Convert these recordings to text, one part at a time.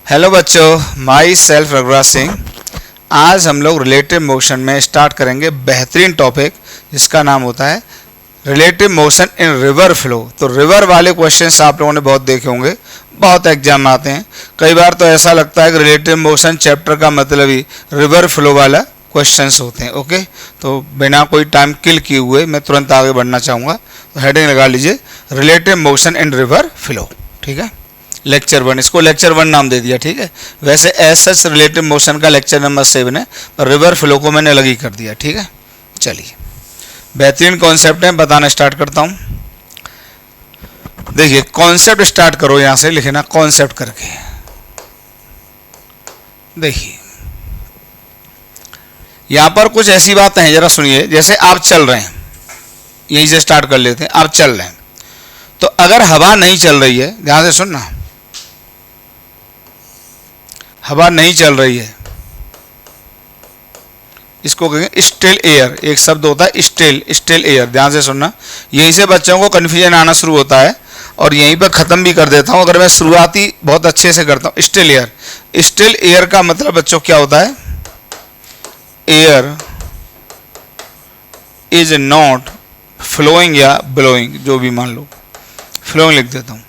Hello बच्चों, my self Raghuraj Singh. आज हम लोग रिलेटिव मोशन में स्टार्ट करेंगे बेहतरीन टॉपिक जिसका नाम होता है relative motion in river flow. तो रिवर वाले क्वेश्चंस आप लोगों ने बहुत देखे होंगे, बहुत एग्जाम में आते हैं। कई बार तो ऐसा लगता है कि रिलेटिव मोशन चैप्टर का मतलब ही रिवर फ्लो वाला क्वेश्चंस होते हैं। ओके, तो बिना कोई टाइम किल किए हुए मैं तुरंत आगे बढ़ना चाहूँगा। तो हेडिंग लगा लीजिए relative motion in river flow. ठीक है, लेक्चर 1, इसको लेक्चर 1 नाम दे दिया। ठीक है, वैसे एज सच रिलेटिव मोशन का लेक्चर नंबर 7 है, पर रिवर फ्लो को मैंने अलग ही कर दिया। ठीक है, चलिए बेहतरीन कॉन्सेप्ट है, बताना स्टार्ट करता हूँ। देखिए कॉन्सेप्ट स्टार्ट करो, यहाँ से लिखना कॉन्सेप्ट करके। देखिए यहाँ पर कुछ ऐसी बातें हैं, जरा सुनिए। जैसे आप चल रहे हैं, यहीं से स्टार्ट कर लेते हैं। आप चल रहे हैं तो अगर हवा नहीं चल रही है, ध्यान से सुनना, हवा नहीं चल रही है, इसको कहेंगे स्टिल एयर। एक शब्द होता है स्टिल एयर, ध्यान से सुनना। यहीं से बच्चों को कन्फ्यूजन आना शुरू होता है और यहीं पर ख़त्म भी कर देता हूँ अगर मैं शुरुआती बहुत अच्छे से करता हूँ। स्टिल एयर का मतलब बच्चों क्या होता है? एयर इज नॉट फ्लोइंग या ब्लोइंग, जो भी मान लो, फ्लोइंग लिख देता हूँ।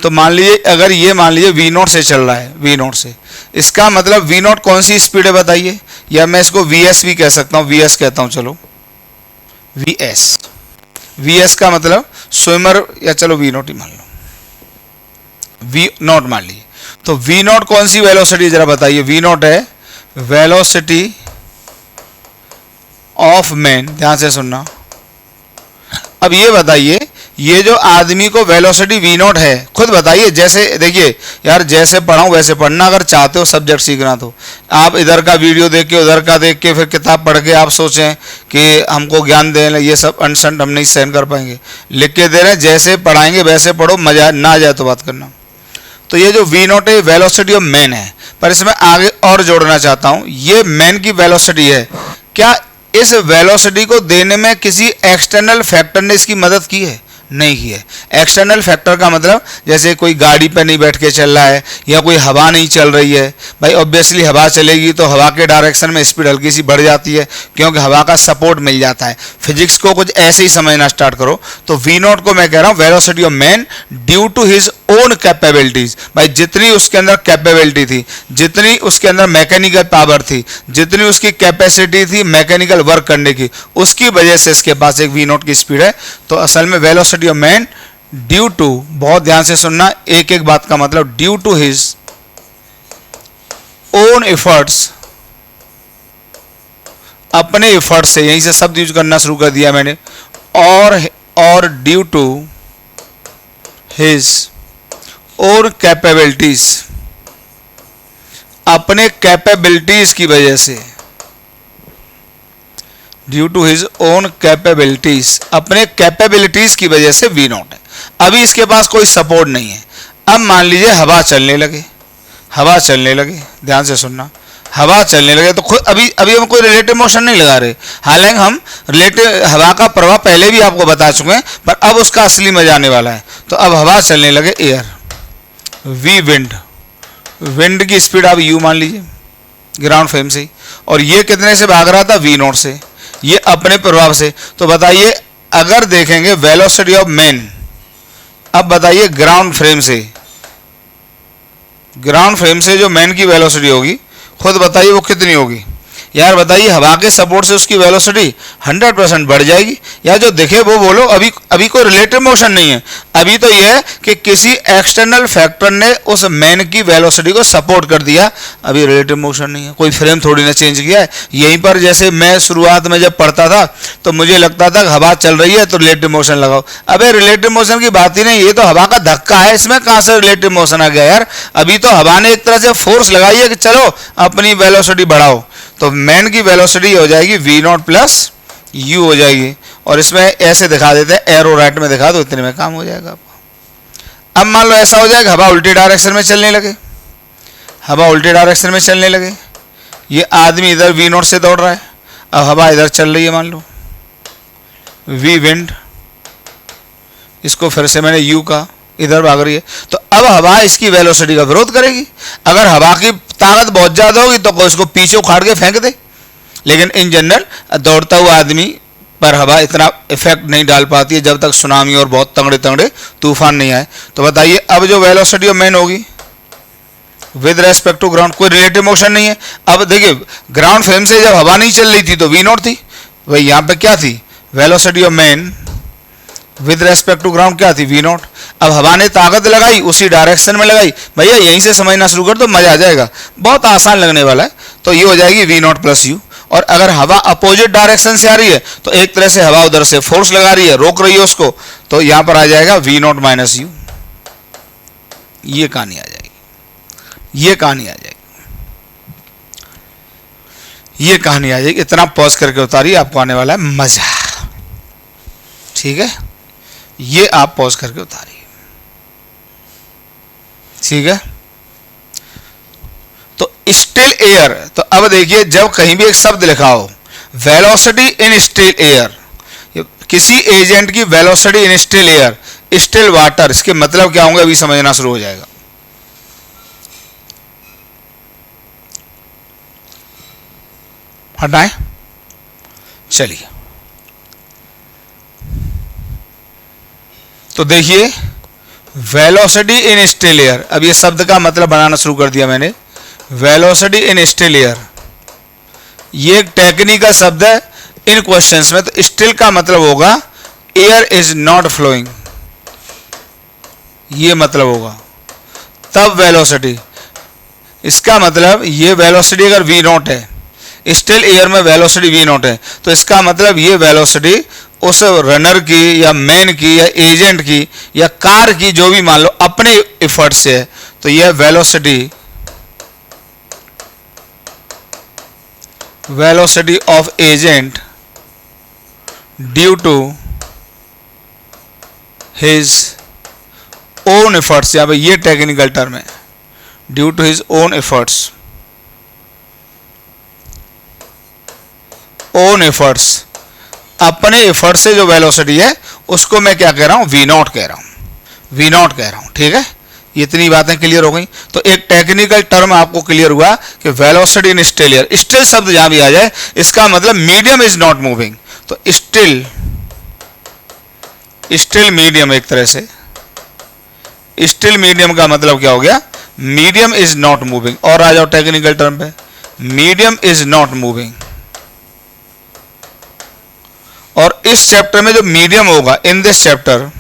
तो मान लीजिए अगर ये मान लीजिए V0 से चल रहा है, V0 से, इसका मतलब V0 कौन सी स्पीड है बताइए? या मैं इसको VS भी कह सकता हूँ, VS कहता हूँ, चलो VS का मतलब स्विमर, या चलो V0 ही मान लो, V0 मान लीजिए। तो V0 कौन सी वेलोसिटी जरा बताइए? V0 है वेलोसिटी ऑफ मैन। ध्यान से सुनना। अब ये बताइए, ये जो आदमी को वेलोसिटी V0 है, खुद बताइए। जैसे देखिए यार, जैसे पढ़ाऊँ वैसे पढ़ना। अगर चाहते हो सब्जेक्ट सीखना तो आप इधर का वीडियो देख के, उधर का देख के, फिर किताब पढ़ के आप सोचें कि हमको ज्ञान दें, ये सब अनशन हम नहीं सहन कर पाएंगे। लिख के दे रहे हैं, जैसे पढ़ाएंगे वैसे पढ़ो, मजा ना आ जाए तो बात करना। तो ये जो V0 है वेलोसिटी ऑफ मैन है, पर इसमें आगे और जोड़ना चाहता हूँ, ये मैन की वेलोसिटी है। क्या इस वेलोसिटी को देने में किसी एक्सटर्नल फैक्टर ने इसकी मदद की है? नहीं की है। एक्सटर्नल फैक्टर का मतलब जैसे कोई गाड़ी पे नहीं बैठ के चल रहा है या कोई हवा नहीं चल रही है। भाई ऑब्वियसली हवा चलेगी तो हवा के डायरेक्शन में स्पीड हल्की सी बढ़ जाती है, क्योंकि हवा का सपोर्ट मिल जाता है। फिजिक्स को कुछ ऐसे ही समझना स्टार्ट करो। तो V0 को मैं कह रहा हूँ velocity of man due to his own capabilities. भाई जितनी उसके अंदर कैपेबिलिटी थी, जितनी उसके अंदर मैकेनिकल पावर थी, जितनी उसकी कैपेसिटी थी मैकेनिकल वर्क करने की, उसकी वजह से इसके पास एक V0 की स्पीड है। तो असल में velocity of man due to, बहुत ध्यान से सुनना, एक एक बात का मतलब, due to his own efforts, अपने एफर्ट से, यहीं से शब्द यूज करना शुरू कर दिया मैंने, और due to his own capabilities, अपने कैपेबिलिटीज की वजह से, due to his own capabilities, अपने कैपेबिलिटीज की वजह से V0 है। अभी इसके पास कोई सपोर्ट नहीं है। अब मान लीजिए हवा चलने लगे, हवा चलने लगे, ध्यान से सुनना, हवा चलने लगे तो खुद अभी हम कोई रिलेटिव मोशन नहीं लगा रहे। हालांकि हम रिलेटिव हवा का प्रभाव पहले भी आपको बता चुके हैं, पर अब उसका असली मजा आने वाला है। तो अब हवा चलने लगे, एयर, V विंड, विंड की स्पीड आप U मान लीजिए ग्राउंड फ्रेम से, और ये कितने से भाग रहा था? V0 से, ये अपने प्रभाव से। तो बताइए अगर देखेंगे वेलोसिटी ऑफ मैन, अब बताइए ग्राउंड फ्रेम से जो मैन की वेलोसिटी होगी, खुद बताइए वो कितनी होगी? यार बताइए, हवा के सपोर्ट से उसकी वेलोसिटी 100% बढ़ जाएगी। या जो दिखे वो बोलो। अभी कोई रिलेटिव मोशन नहीं है। अभी तो यह है कि किसी एक्सटर्नल फैक्टर ने उस मैन की वेलोसिटी को सपोर्ट कर दिया। अभी रिलेटिव मोशन नहीं है, कोई फ्रेम थोड़ी ना चेंज किया है। यहीं पर जैसे मैं शुरुआत में जब पढ़ता था तो मुझे लगता था हवा चल रही है तो रिलेटिव मोशन लगाओ। अबे रिलेटिव मोशन की बात ही नहीं, ये तो हवा का धक्का है, इसमें कहाँ से रिलेटिव मोशन आ गया यार? अभी तो हवा ने एक तरह से फोर्स लगाई है कि चलो अपनी वेलोसिटी बढ़ाओ। तो मैन की वेलोसिटी हो जाएगी V0 प्लस U हो जाएगी। और इसमें ऐसे दिखा देते हैं, एरो राइट में दिखा दो, इतने में काम हो जाएगा आपका। अब मान लो ऐसा हो जाएगा, हवा उल्टी डायरेक्शन में चलने लगे, हवा उल्टी डायरेक्शन में चलने लगे, ये आदमी इधर V0 से दौड़ रहा है, अब हवा इधर चल रही है, मान लो V विंड, इसको फिर से मैंने U का इधर भाग रही है, तो अब हवा इसकी वेलोसिटी का विरोध करेगी। अगर हवा की ताकत बहुत ज़्यादा होगी तो इसको पीछे उखाड़ के फेंक दे, लेकिन इन जनरल दौड़ता हुआ आदमी पर हवा इतना इफेक्ट नहीं डाल पाती है जब तक सुनामी और बहुत तगड़े तगड़े तूफान नहीं आए। तो बताइए अब जो वेलोसिटी ऑफ मैन होगी विद रेस्पेक्ट टू ग्राउंड, कोई रिलेटिव मोशन नहीं है। अब देखिए ग्राउंड फ्रेम से जब हवा नहीं चल रही थी तो वी नॉट थी, भाई यहाँ पे क्या थी, velocity of man with respect to ground क्या थी, वी नॉट। अब हवा ने ताकत लगाई, उसी डायरेक्शन में लगाई, भैया यहीं से समझना शुरू कर तो मजा आ जाएगा, बहुत आसान लगने वाला है। तो ये हो जाएगी वी नॉट प्लस यू। और अगर हवा अपोजिट डायरेक्शन से आ रही है तो एक तरह से हवा उधर से फोर्स लगा रही है, रोक रही है उसको, तो यहां पर आ जाएगा वी नॉट माइनस यू। ये कहानी आ जाएगी, ये कहानी आ जाएगी, ये कहानी आ जाएगी। इतना पॉज करके उतारिए, आपको आने वाला है मजा। ठीक है, ये आप पॉज करके उतारिए। ठीक है, तो स्टिल एयर, तो अब देखिए जब कहीं भी एक शब्द लिखा हो वेलोसिटी इन स्टिल एयर, किसी एजेंट की velocity in still air, still water, इसके मतलब क्या होंगे अभी समझना शुरू हो जाएगा। हटाएं, चलिए तो देखिए वेलोसिटी इन स्टिल एयर, अब ये शब्द का मतलब बनाना शुरू कर दिया मैंने। वेलोसिटी इन स्टिल एयर ये एक टेक्निकल शब्द है इन क्वेश्चंस में। तो स्टिल का मतलब होगा एयर इज नॉट फ्लोइंग, ये मतलब होगा। तब वेलोसिटी, इसका मतलब ये वेलोसिटी अगर वी नॉट है, स्टिल एयर में वेलोसिटी वी नॉट है, तो इसका मतलब ये वेलोसिटी उस रनर की या मैन की या एजेंट की या कार की, जो भी मान लो अपने एफर्ट से है, तो यह velocity of agent due to his own efforts, या भाई ये टेक्निकल टर्म है, due to his own efforts, own efforts, अपने एफर्ट से जो वेलोसिटी है उसको मैं क्या कह रहा हूं, वी नॉट कह रहा हूं, वी नॉट कह रहा हूं। ठीक है, इतनी बातें क्लियर हो गई। तो एक टेक्निकल टर्म आपको क्लियर हुआ कि velocity in still air, still शब्द जहां भी आ जाए इसका मतलब मीडियम इज नॉट मूविंग। तो स्टिल, स्टिल मीडियम, एक तरह से स्टिल मीडियम का मतलब क्या हो गया, मीडियम इज नॉट मूविंग। और आ जाओ टेक्निकल टर्म पे, मीडियम इज नॉट मूविंग। और इस चैप्टर में जो मीडियम होगा, इन दिस चैप्टर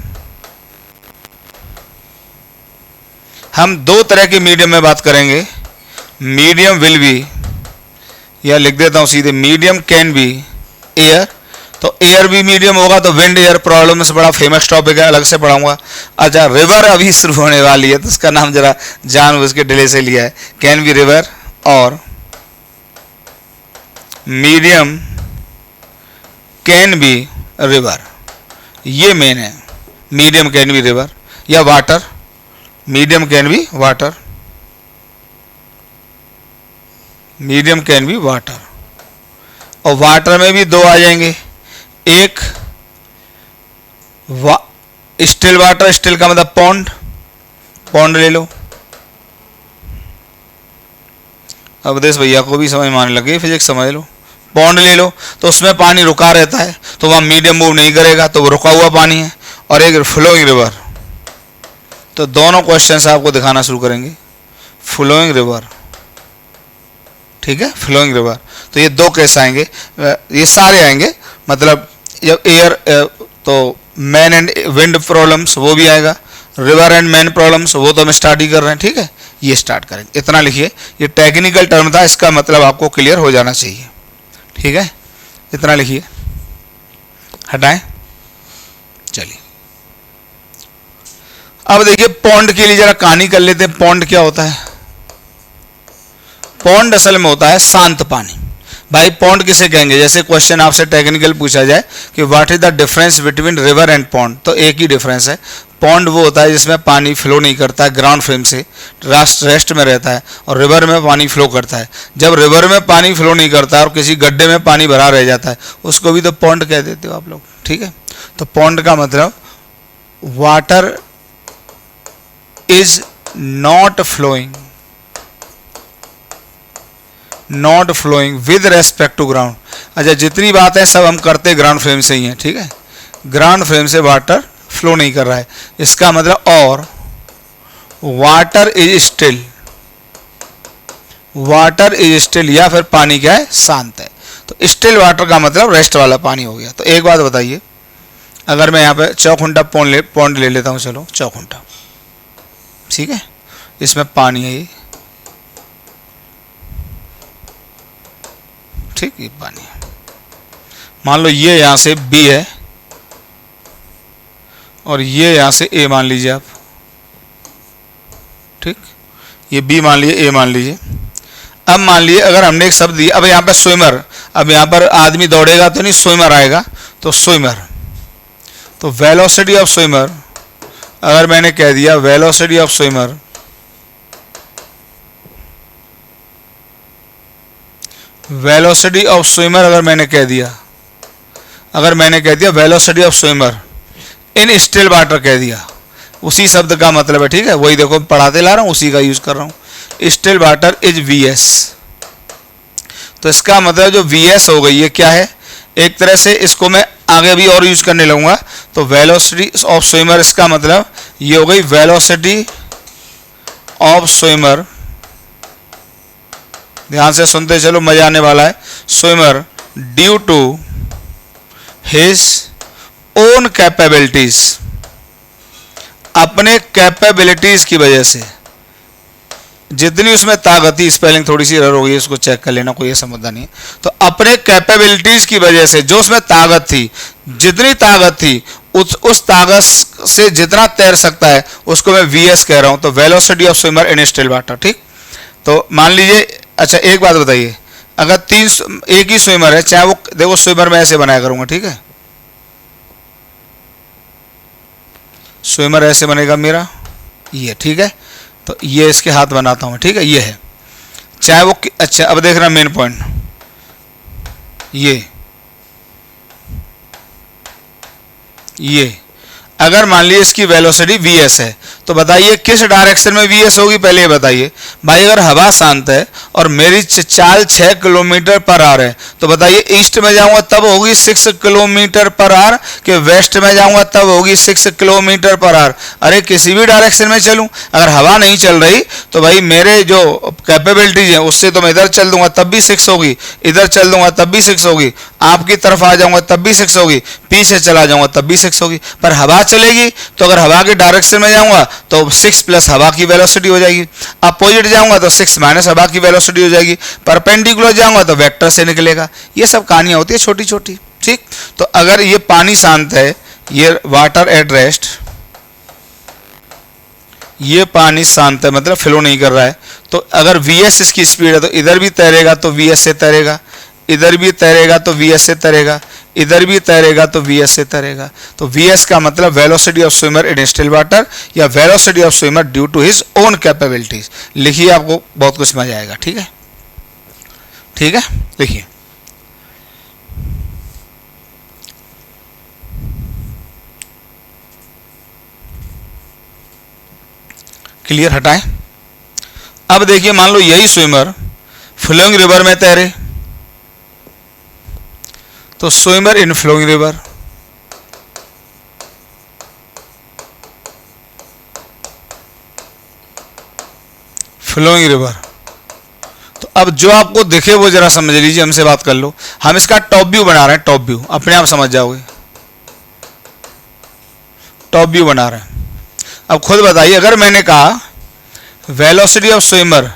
हम दो तरह के मीडियम में बात करेंगे। मीडियम विल बी, या लिख देता हूं सीधे, मीडियम कैन बी एयर। तो एयर भी मीडियम होगा, तो विंड एयर प्रॉब्लम से बड़ा फेमस टॉपिक है, अलग से पढ़ाऊंगा। अच्छा, रिवर अभी शुरू होने वाली है तो उसका नाम जरा जानबूझ के डिले से लिया है, कैन बी रिवर। और मीडियम कैन बी रिवर, ये मेन है, मीडियम कैन बी रिवर। या water, medium can be water, medium can be water. और वाटर में भी दो आ जाएंगे, एक स्टिल वाटर, स्टिल का मतलब पॉन्ड, पॉन्ड ले लो। अब देश भैया को भी समझ में आने लगे, फिजिक्स समझ लो। पॉन्ड ले लो तो उसमें पानी रुका रहता है, तो वहाँ मीडियम मूव नहीं करेगा, तो वो रुका हुआ पानी है। और एक फ्लोइंग रिवर, तो दोनों क्वेश्चंस आपको दिखाना शुरू करेंगे। फ्लोइंग रिवर, ठीक है, फ्लोइंग रिवर। तो ये दो केस आएंगे, ये सारे आएंगे, मतलब जब एयर तो मैन एंड विंड प्रॉब्लम्स वो भी आएगा, रिवर एंड मैन प्रॉब्लम्स वो तो हम स्टार्ट ही कर रहे हैं। ठीक है, ये स्टार्ट करेंगे। इतना लिखिए, ये टेक्निकल टर्म था, इसका मतलब आपको क्लियर हो जाना चाहिए। ठीक है, इतना लिखिए, हटाएं, चलिए। अब देखिए पॉन्ड के लिए जरा कहानी कर लेते हैं। पॉन्ड क्या होता है? पॉन्ड असल में होता है शांत पानी। भाई पॉन्ड किसे कहेंगे? जैसे क्वेश्चन आपसे टेक्निकल पूछा जाए कि what is the difference between river and pond, तो एक ही डिफरेंस है। पॉन्ड वो होता है जिसमें पानी फ्लो नहीं करता है, ग्राउंड फ्रेम से रेस्ट में रहता है, और रिवर में पानी फ्लो करता है। जब रिवर में पानी फ्लो नहीं करता है और किसी गड्ढे में पानी भरा रह जाता है, उसको भी तो पॉन्ड कह देते हो आप लोग। ठीक है, तो पॉन्ड का मतलब water is not flowing, not flowing with respect to ground. अच्छा, जितनी बात है सब हम करते ग्राउंड फ्रेम से ही हैं, ठीक है। ग्राउंड फ्रेम से वाटर फ्लो नहीं कर रहा है, इसका मतलब और water is still, water is still, या फिर पानी क्या है, शांत है। तो स्टिल वाटर का मतलब रेस्ट वाला पानी हो गया। तो एक बात बताइए, अगर मैं यहाँ पे चौखुंटा पॉन्ड ले लेता हूँ, चलो चौखुंटा, ठीक है, इसमें पानी है ये, ठीक, ये पानी है। मान लो ये यहाँ से बी है और ये यहाँ से ए मान लीजिए आप, ठीक, ये बी मान लीजिए, ए मान लीजिए। अब मान लीजिए अगर हमने एक शब्द दिया, अब यहाँ पर स्विमर, अब यहाँ पर आदमी दौड़ेगा तो नहीं, स्विमर आएगा, तो स्विमर, तो वेलोसिटी ऑफ स्विमर, अगर मैंने कह दिया velocity of swimmer, velocity of swimmer अगर मैंने कह दिया, अगर मैंने कह दिया velocity of swimmer in still water कह दिया, उसी शब्द का मतलब है, ठीक है, वही देखो पढ़ाते ला रहा हूँ, उसी का यूज कर रहा हूँ। स्टिल वाटर इज वीएस, तो इसका मतलब जो वीएस हो गई ये क्या है, एक तरह से इसको मैं आगे भी और यूज करने लगूंगा। तो वेलोसिटी ऑफ स्विमर, इसका मतलब ये हो गई वेलोसिटी ऑफ स्विमर, ध्यान से सुनते चलो, मजा आने वाला है। Swimmer due to his own capabilities, अपने कैपेबिलिटीज की वजह से, जितनी उसमें ताकत थी, स्पेलिंग थोड़ी सी एरर हो गई, इसको चेक कर लेना, कोई ऐसा मुद्दा नहीं है। तो अपने कैपेबिलिटीज की वजह से जो उसमें ताकत थी, जितनी ताकत थी, उस ताकत से जितना तैर सकता है उसको मैं वीएस कह रहा हूं। तो velocity of swimmer in still water, ठीक। तो मान लीजिए, अच्छा एक बात बताइए, अगर एक ही स्विमर है, चाहे वो देखो स्विमर मैं ऐसे बनाया करूंगा, ठीक है, स्विमर ऐसे बनेगा मेरा, ये, ठीक है, तो ये इसके हाथ बनाता हूं, ठीक है, ये है, चाहे वो, अच्छा अब देख रहा मेन पॉइंट, ये अगर मान लीजिए इसकी वेलोसिटी वीएस है, तो बताइए किस डायरेक्शन में वीएस होगी, पहले ये बताइए भाई। अगर हवा शांत है और मेरी चाल 6 किलोमीटर पर आवर है, तो बताइए ईस्ट में जाऊंगा तब होगी 6 किलोमीटर पर आवर, कि वेस्ट में जाऊंगा तब होगी 6 किलोमीटर पर आवर। अरे किसी भी डायरेक्शन में चलूं, अगर हवा नहीं चल रही तो भाई मेरे जो कैपेबिलिटीज है उससे तो मैं इधर चल दूंगा तब भी 6 होगी, इधर चल दूंगा तब भी 6 होगी, आपकी तरफ आ जाऊंगा तब भी 6 होगी, पीछे चला जाऊंगा तब भी 6 होगी। पर हवा चलेगी तो अगर हवा के डायरेक्शन में जाऊंगा तो 6 प्लस हवा की वेलोसिटी हो जाएगी, अपोजिट जाऊंगा तो 6 माइनस हवा की वेलोसिटी हो जाएगी, परपेंडिकुलर जाऊंगा तो वेक्टर से निकलेगा। ये सब कहानियां होती है छोटी छोटी, ठीक। तो अगर ये पानी शांत है, ये वाटर एट रेस्ट, ये पानी शांत है मतलब फ्लो नहीं कर रहा है, तो अगर वीएस इसकी स्पीड है तो इधर भी तैरेगा तो वीएस से तैरेगा, इधर भी तैरेगा तो वीएस से तैरेगा, इधर भी तैरेगा तो वीएस से तैरेगा। तो वीएस का मतलब velocity of swimmer in still water, या velocity of swimmer due to his own capabilities. लिखिए, आपको बहुत कुछ समझ आएगा, ठीक है, ठीक है, लिखिए। क्लियर, हटाएं। अब देखिए, मान लो यही स्विमर फ्लोइंग रिवर में तैरे, तो स्विमर इन फ्लोइंग रिवर, फ्लोइंग रिवर। तो अब जो आपको दिखे वो जरा समझ लीजिए, हमसे बात कर लो। हम इसका टॉप व्यू बना रहे हैं, टॉप व्यू, अपने आप समझ जाओगे, टॉप व्यू बना रहे हैं। अब खुद बताइए, अगर मैंने कहा velocity of swimmer,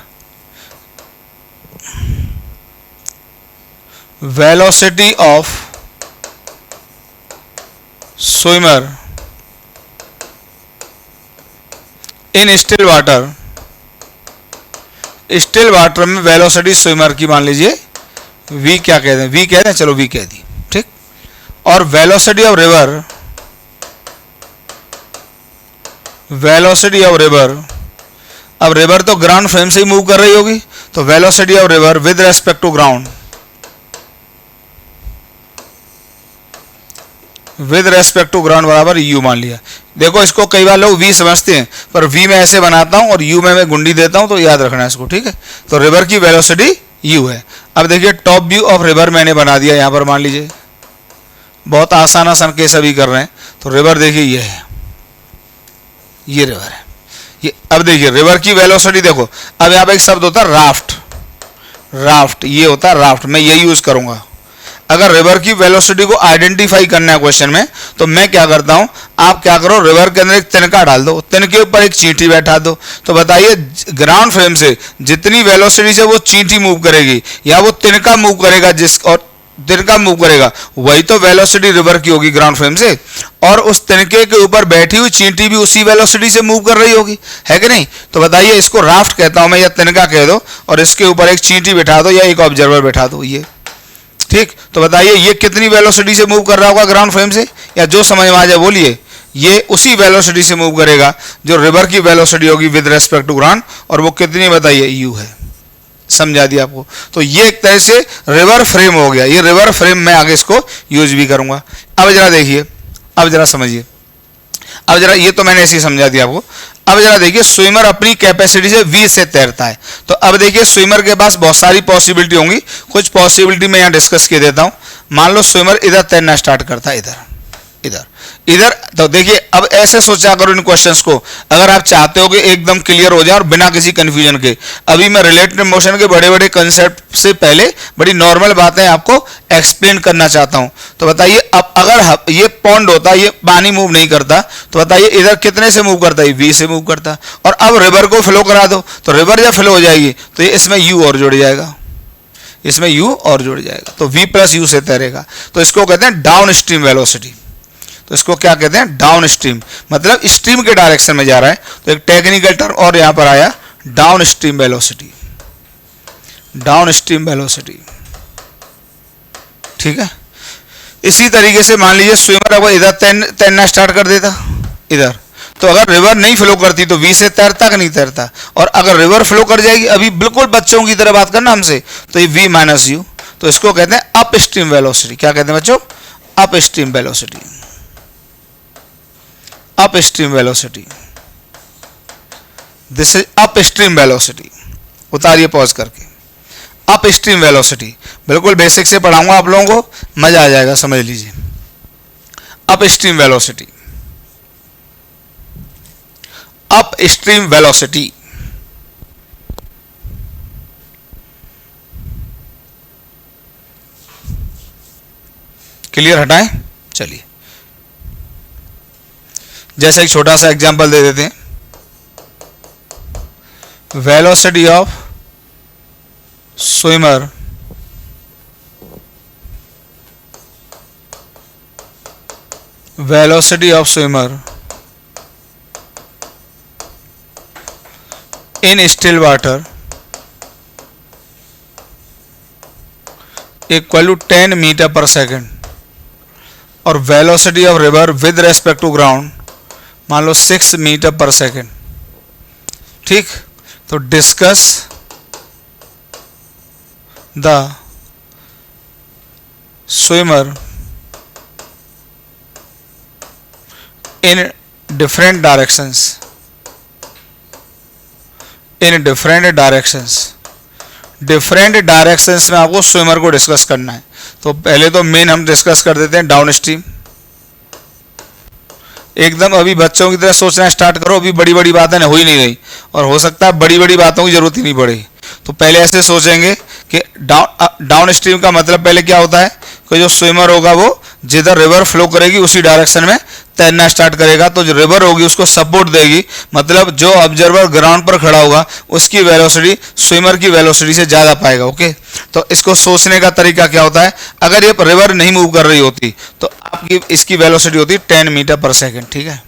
velocity of swimmer in still water, still water में वेलोसिटी स्विमर की मान लीजिए वी, क्या कहते हैं, वी कहते हैं, चलो वी कह दी, ठीक। और velocity of river, velocity of river, अब रिवर तो ग्राउंड फ्रेम से ही मूव कर रही होगी, तो velocity of river with respect to ground, with respect to ground बराबर यू मान लिया। देखो इसको कई बार लोग वी समझते हैं, पर वी में ऐसे बनाता हूं और यू में मैं गुंडी देता हूं, तो याद रखना है इसको, ठीक है। तो रिवर की वेलोसिटी यू है। अब देखिए टॉप व्यू ऑफ रिवर मैंने बना दिया यहां पर, मान लीजिए बहुत आसान आसान केस अभी कर रहे हैं। तो रिवर देखिए ये है, ये रिवर है ये। अब देखिए रिवर की वेलोसिटी देखो, अब यहाँ पे एक शब्द होता है राफ्ट, राफ्ट ये होता है राफ्ट, मैं ये यूज करूंगा। अगर रिवर की वेलोसिटी को आइडेंटिफाई करना है क्वेश्चन में, तो मैं क्या करता हूं, आप क्या करो, रिवर के अंदर एक तिनका डाल दो, तिनके के ऊपर एक चींटी बैठा दो। तो बताइए ग्राउंड फ्रेम से जितनी वेलोसिटी से वो चींटी मूव करेगी या वो तिनका मूव करेगा, जिस और तिनका मूव करेगा, वही तो वेलोसिटी रिवर की होगी ग्राउंड फ्रेम से। और उस तिनके के ऊपर बैठी हुई चींटी भी उसी वेलोसिटी से मूव कर रही होगी, है कि नहीं। तो बताइए इसको राफ्ट कहता हूं मैं, या तिनका कह दो, और इसके ऊपर एक चींटी बैठा दो या एक ऑब्जर्वर बैठा दो, ये ठीक। तो बताइए ये कितनी वेलोसिटी से मूव कर रहा होगा ग्राउंड फ्रेम से, या जो समझ में आ जाए बोलिए, ये उसी वेलोसिटी से मूव करेगा जो रिवर की वेलोसिटी होगी विद रेस्पेक्ट टू ग्राउंड, और वो कितनी बताइए यू है। समझा दिया आपको। तो ये एक तरह से रिवर फ्रेम हो गया, ये रिवर फ्रेम मैं आगे इसको यूज भी करूंगा। अब जरा देखिए, अब जरा समझिए, अब जरा ये तो मैंने ऐसे ही समझा दिया आपको। अब जरा देखिए स्विमर अपनी कैपेसिटी से वी से तैरता है। तो अब देखिए स्विमर के पास बहुत सारी पॉसिबिलिटी होंगी, कुछ पॉसिबिलिटी मैं यहाँ डिस्कस किए देता हूँ। मान लो स्विमर इधर तैरना स्टार्ट करता है, इधर इधर इधर। तो देखिए अब ऐसे सोचा करो इन क्वेश्चंस को, अगर आप चाहते हो कि एकदम क्लियर हो जाए और बिना किसी कंफ्यूजन के। अभी मैं रिलेटिव मोशन के बड़े बड़े कंसेप्ट से पहले बड़ी नॉर्मल बातें आपको एक्सप्लेन करना चाहता हूं। तो बताइए अब अगर ये पॉन्ड होता, ये पानी मूव नहीं करता, तो बताइए इधर कितने से मूव करता है, वी से मूव करता। और अब रिवर को फ्लो करा दो, तो रिवर जब फ्लो हो जाएगी तो ये इसमें यू और जुड़ जाएगा, इसमें यू और जुड़ जाएगा, तो v प्लस यू से तैरेगा। तो इसको कहते हैं डाउन स्ट्रीम वेलोसिटी। तो इसको क्या कहते हैं, डाउन स्ट्रीम, मतलब स्ट्रीम के डायरेक्शन में जा रहा है। तो एक टेक्निकल टर्म और यहां पर आया down stream velocity, down stream velocity, ठीक है। इसी तरीके से मान लीजिए स्विमर अगर इधर तैरना स्टार्ट कर देता इधर, तो अगर रिवर नहीं फ्लो करती तो वी से तैरता कि नहीं तैरता। और अगर रिवर फ्लो कर जाएगी, अभी बिल्कुल बच्चों की तरह बात करना हमसे, तो ये वी माइनस यू। तो इसको कहते हैं अप स्ट्रीम वेलोसिटी। क्या कहते हैं बच्चों, upstream velocity, upstream velocity, this is upstream velocity. उतारिए पॉज करके, अप स्ट्रीम वेलोसिटी बिल्कुल बेसिक से पढ़ाऊंगा आप लोगों को, मजा आ जाएगा, समझ लीजिए। Up stream velocity, upstream velocity. Clear, हटाएं। चलिए जैसे एक छोटा सा एग्जांपल दे देते हैं। Velocity of swimmer velocity of swimmer in still water equal to 10 meter per second, और velocity of river with respect to ground मान लो 6 मीटर पर सेकेंड, ठीक। तो discuss the swimmer in different directions, in different directions, different directions में आपको swimmer को discuss करना है। तो पहले तो मेन हम डिस्कस कर देते हैं डाउन स्ट्रीम। एकदम अभी बच्चों की तरह सोचना स्टार्ट करो, अभी बड़ी बड़ी बातें हो ही नहीं रही, और हो सकता है बड़ी बड़ी बातों की जरूरत ही नहीं पड़े। तो पहले ऐसे सोचेंगे कि डाउन स्ट्रीम का मतलब पहले क्या होता है कि जो स्विमर होगा वो जिधर रिवर फ्लो करेगी उसी डायरेक्शन में तैरना स्टार्ट करेगा। तो जो रिवर होगी उसको सपोर्ट देगी, मतलब जो ऑब्जर्वर ग्राउंड पर खड़ा होगा उसकी वेलोसिटी स्विमर की वेलोसिटी से ज़्यादा पाएगा। ओके, तो इसको सोचने का तरीका क्या होता है, अगर ये रिवर नहीं मूव कर रही होती तो आपकी इसकी वेलोसिटी होती 10 मीटर पर सेकेंड, ठीक है।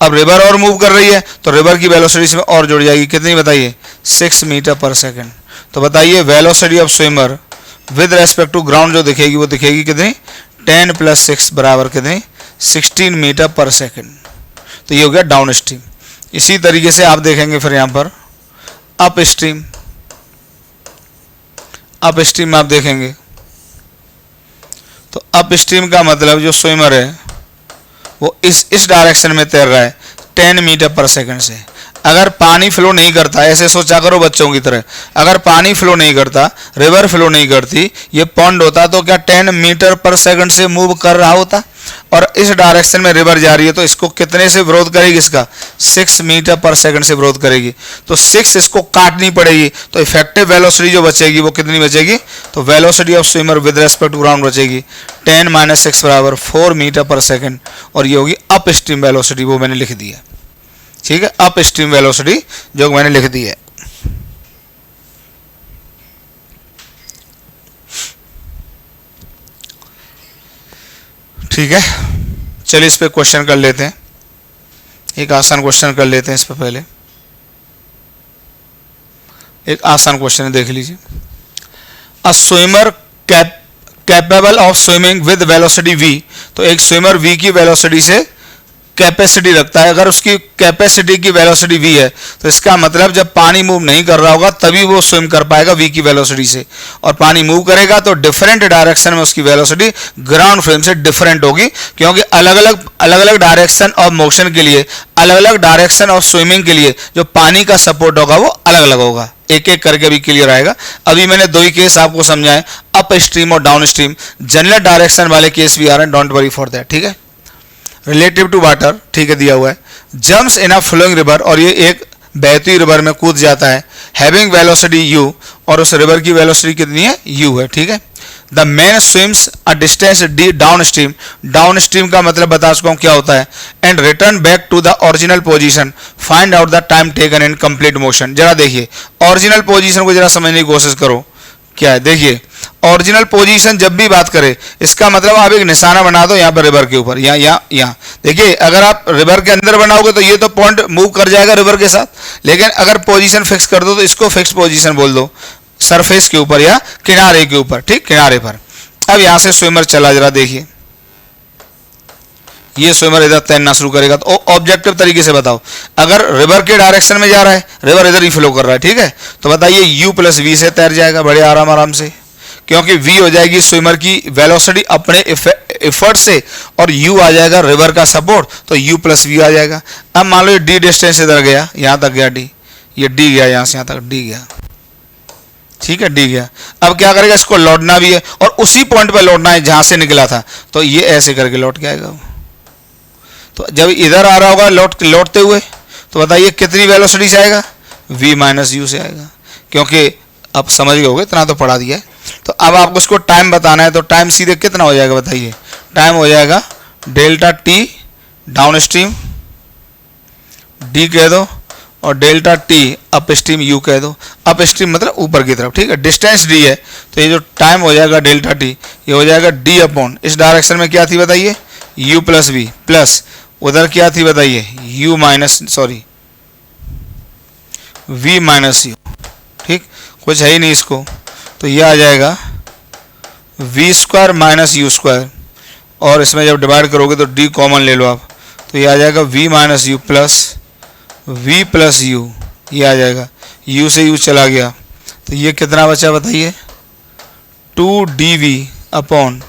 अब रिवर और मूव कर रही है तो रिवर की वेलोसिटी इसमें और जुड़ जाएगी, कितनी बताइए, 6 मीटर पर सेकेंड। तो बताइए velocity of swimmer with respect to ground जो दिखेगी वो दिखेगी कितनी, 10 + 6 बराबर कितनी, 16 मीटर पर सेकेंड। तो ये हो गया डाउन स्ट्रीम। इसी तरीके से आप देखेंगे फिर यहाँ पर अप स्ट्रीम, अप स्ट्रीम में आप देखेंगे तो अप स्ट्रीम का मतलब जो स्विमर है वो इस डायरेक्शन में तैर रहा है 10 मीटर पर सेकंड से। अगर पानी फ्लो नहीं करता, ऐसे सोचा करो बच्चों की तरह, अगर पानी फ्लो नहीं करता, रिवर फ्लो नहीं करती, ये पॉन्ड होता तो क्या 10 मीटर पर सेकंड से मूव कर रहा होता? और इस डायरेक्शन में रिवर जा रही है तो इसको कितने से विरोध करेगी? इसका 6 मीटर पर सेकंड से विरोध करेगी। तो 6 इसको काटनी पड़ेगी, तो इफेक्टिव वेलोसिटी जो बचेगी वो कितनी बचेगी? तो velocity of swimmer with respect to ground बचेगी 10 - 6 बराबर 4 मीटर पर सेकंड, और ये होगी अप स्ट्रीम वेलोसिटी, वो मैंने लिख दी है। ठीक है, अप स्ट्रीम वेलोसिटी जो मैंने लिख दी है। ठीक है, चलिए इस पे क्वेश्चन कर लेते हैं, एक आसान क्वेश्चन कर लेते हैं इस पे। पहले एक आसान क्वेश्चन देख लीजिए। अ swimmer capable of swimming with velocity v, तो एक स्विमर v की वेलोसिटी से कैपेसिटी रखता है। अगर उसकी कैपेसिटी की वेलोसिटी v है तो इसका मतलब जब पानी मूव नहीं कर रहा होगा तभी वो स्विम कर पाएगा v की वेलोसिटी से, और पानी मूव करेगा तो डिफरेंट डायरेक्शन में उसकी वेलोसिटी ग्राउंड फ्रेम से डिफरेंट होगी, क्योंकि अलग अलग डायरेक्शन ऑफ मोशन के लिए, अलग अलग डायरेक्शन ऑफ स्विमिंग के लिए जो पानी का सपोर्ट होगा वो अलग अलग होगा। एक एक करके भी क्लियर आएगा। अभी मैंने दो ही केस आपको समझाए, अप स्ट्रीम और डाउन स्ट्रीम। जनरल डायरेक्शन वाले केस भी आ रहे हैं, डोंट वरी फॉर दैट। ठीक है, रिलेटिव टू वाटर, ठीक है, दिया हुआ है। Jumps in a flowing river, और ये एक बहती रिवर में कूद जाता है, हैविंग वेलोसिटी u, और उस रिवर की वेलोसिटी कितनी है? u है। ठीक है, the man swims a distance d down stream, down stream का मतलब बता चुका हूं क्या होता है, and return back to the original position, find out the time taken in complete motion. जरा देखिए ओरिजिनल पोजीशन को जरा समझने की कोशिश करो क्या है। देखिए ओरिजिनल पोजीशन जब भी बात करें, इसका मतलब आप एक निशाना बना दो यहाँ पर रिवर के ऊपर, यहाँ। देखिए अगर आप रिवर के अंदर बनाओगे तो ये तो पॉइंट मूव कर जाएगा रिवर के साथ, लेकिन अगर पोजीशन फिक्स कर दो तो इसको फिक्स पोजीशन बोल दो, सरफेस के ऊपर या किनारे के ऊपर। ठीक, किनारे पर। अब यहाँ से स्विमर चला, जरा देखिए ये स्विमर इधर तैरना शुरू करेगा, तो ऑब्जेक्टिव तरीके से बताओ, अगर रिवर के डायरेक्शन में जा रहा है, रिवर इधर ही फ्लो कर रहा है, ठीक है, तो बताइए u + v से तैर जाएगा बड़े आराम से, क्योंकि v हो जाएगी स्विमर की वेलोसिटी अपने एफर्ट से, और u आ जाएगा रिवर का सपोर्ट, तो u + v आ जाएगा। अब मान लो ये d डिस्टेंस इधर गया, यहाँ तक गया d, ये d गया यहाँ से यहाँ तक d गया, ठीक है, d गया। अब क्या करेगा, इसको लौटना भी है और उसी पॉइंट पर लौटना है जहाँ से निकला था, तो ये ऐसे करके लौट के आएगा। तो जब इधर आ रहा होगा लौटते हुए, तो बताइए कितनी वेलोसिटी से आएगा? v - u से आएगा, क्योंकि अब समझ गए होगे, इतना तो पढ़ा दिया है। तो अब आपको उसको टाइम बताना है, तो टाइम सीधे कितना हो जाएगा बताइए? टाइम हो जाएगा delta t down stream d कह दो, और delta t up stream u कह दो। अप स्ट्रीम मतलब ऊपर की तरफ, ठीक है, डिस्टेंस d है, तो ये जो टाइम हो जाएगा डेल्टा t, ये हो जाएगा d अपॉन, इस डायरेक्शन में क्या थी बताइए? u + v, प्लस उधर क्या थी बताइए? v - u, ठीक, कुछ है ही नहीं इसको, तो ये आ जाएगा v² - u², और इसमें जब डिवाइड करोगे तो d कॉमन ले लो आप, तो ये आ जाएगा v - u plus v + u, ये आ जाएगा, u से u चला गया, तो ये कितना बचा बताइए? 2dv अपॉन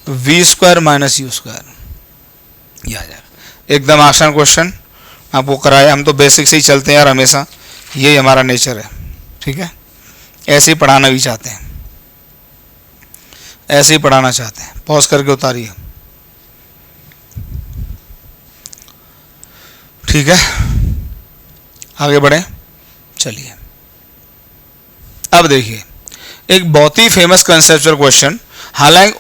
v² - u², ये आ जाएगा। एकदम आसान क्वेश्चन आपको कराया, हम तो बेसिक से ही चलते हैं यार हमेशा, ये हमारा नेचर है, ठीक है, ऐसे ही पढ़ाना भी चाहते हैं, ऐसे ही पढ़ाना चाहते हैं। पॉज करके उतारिए, ठीक है, आगे बढ़े। चलिए अब देखिए एक बहुत ही फेमस कंसेप्चुअल क्वेश्चन, हालांकि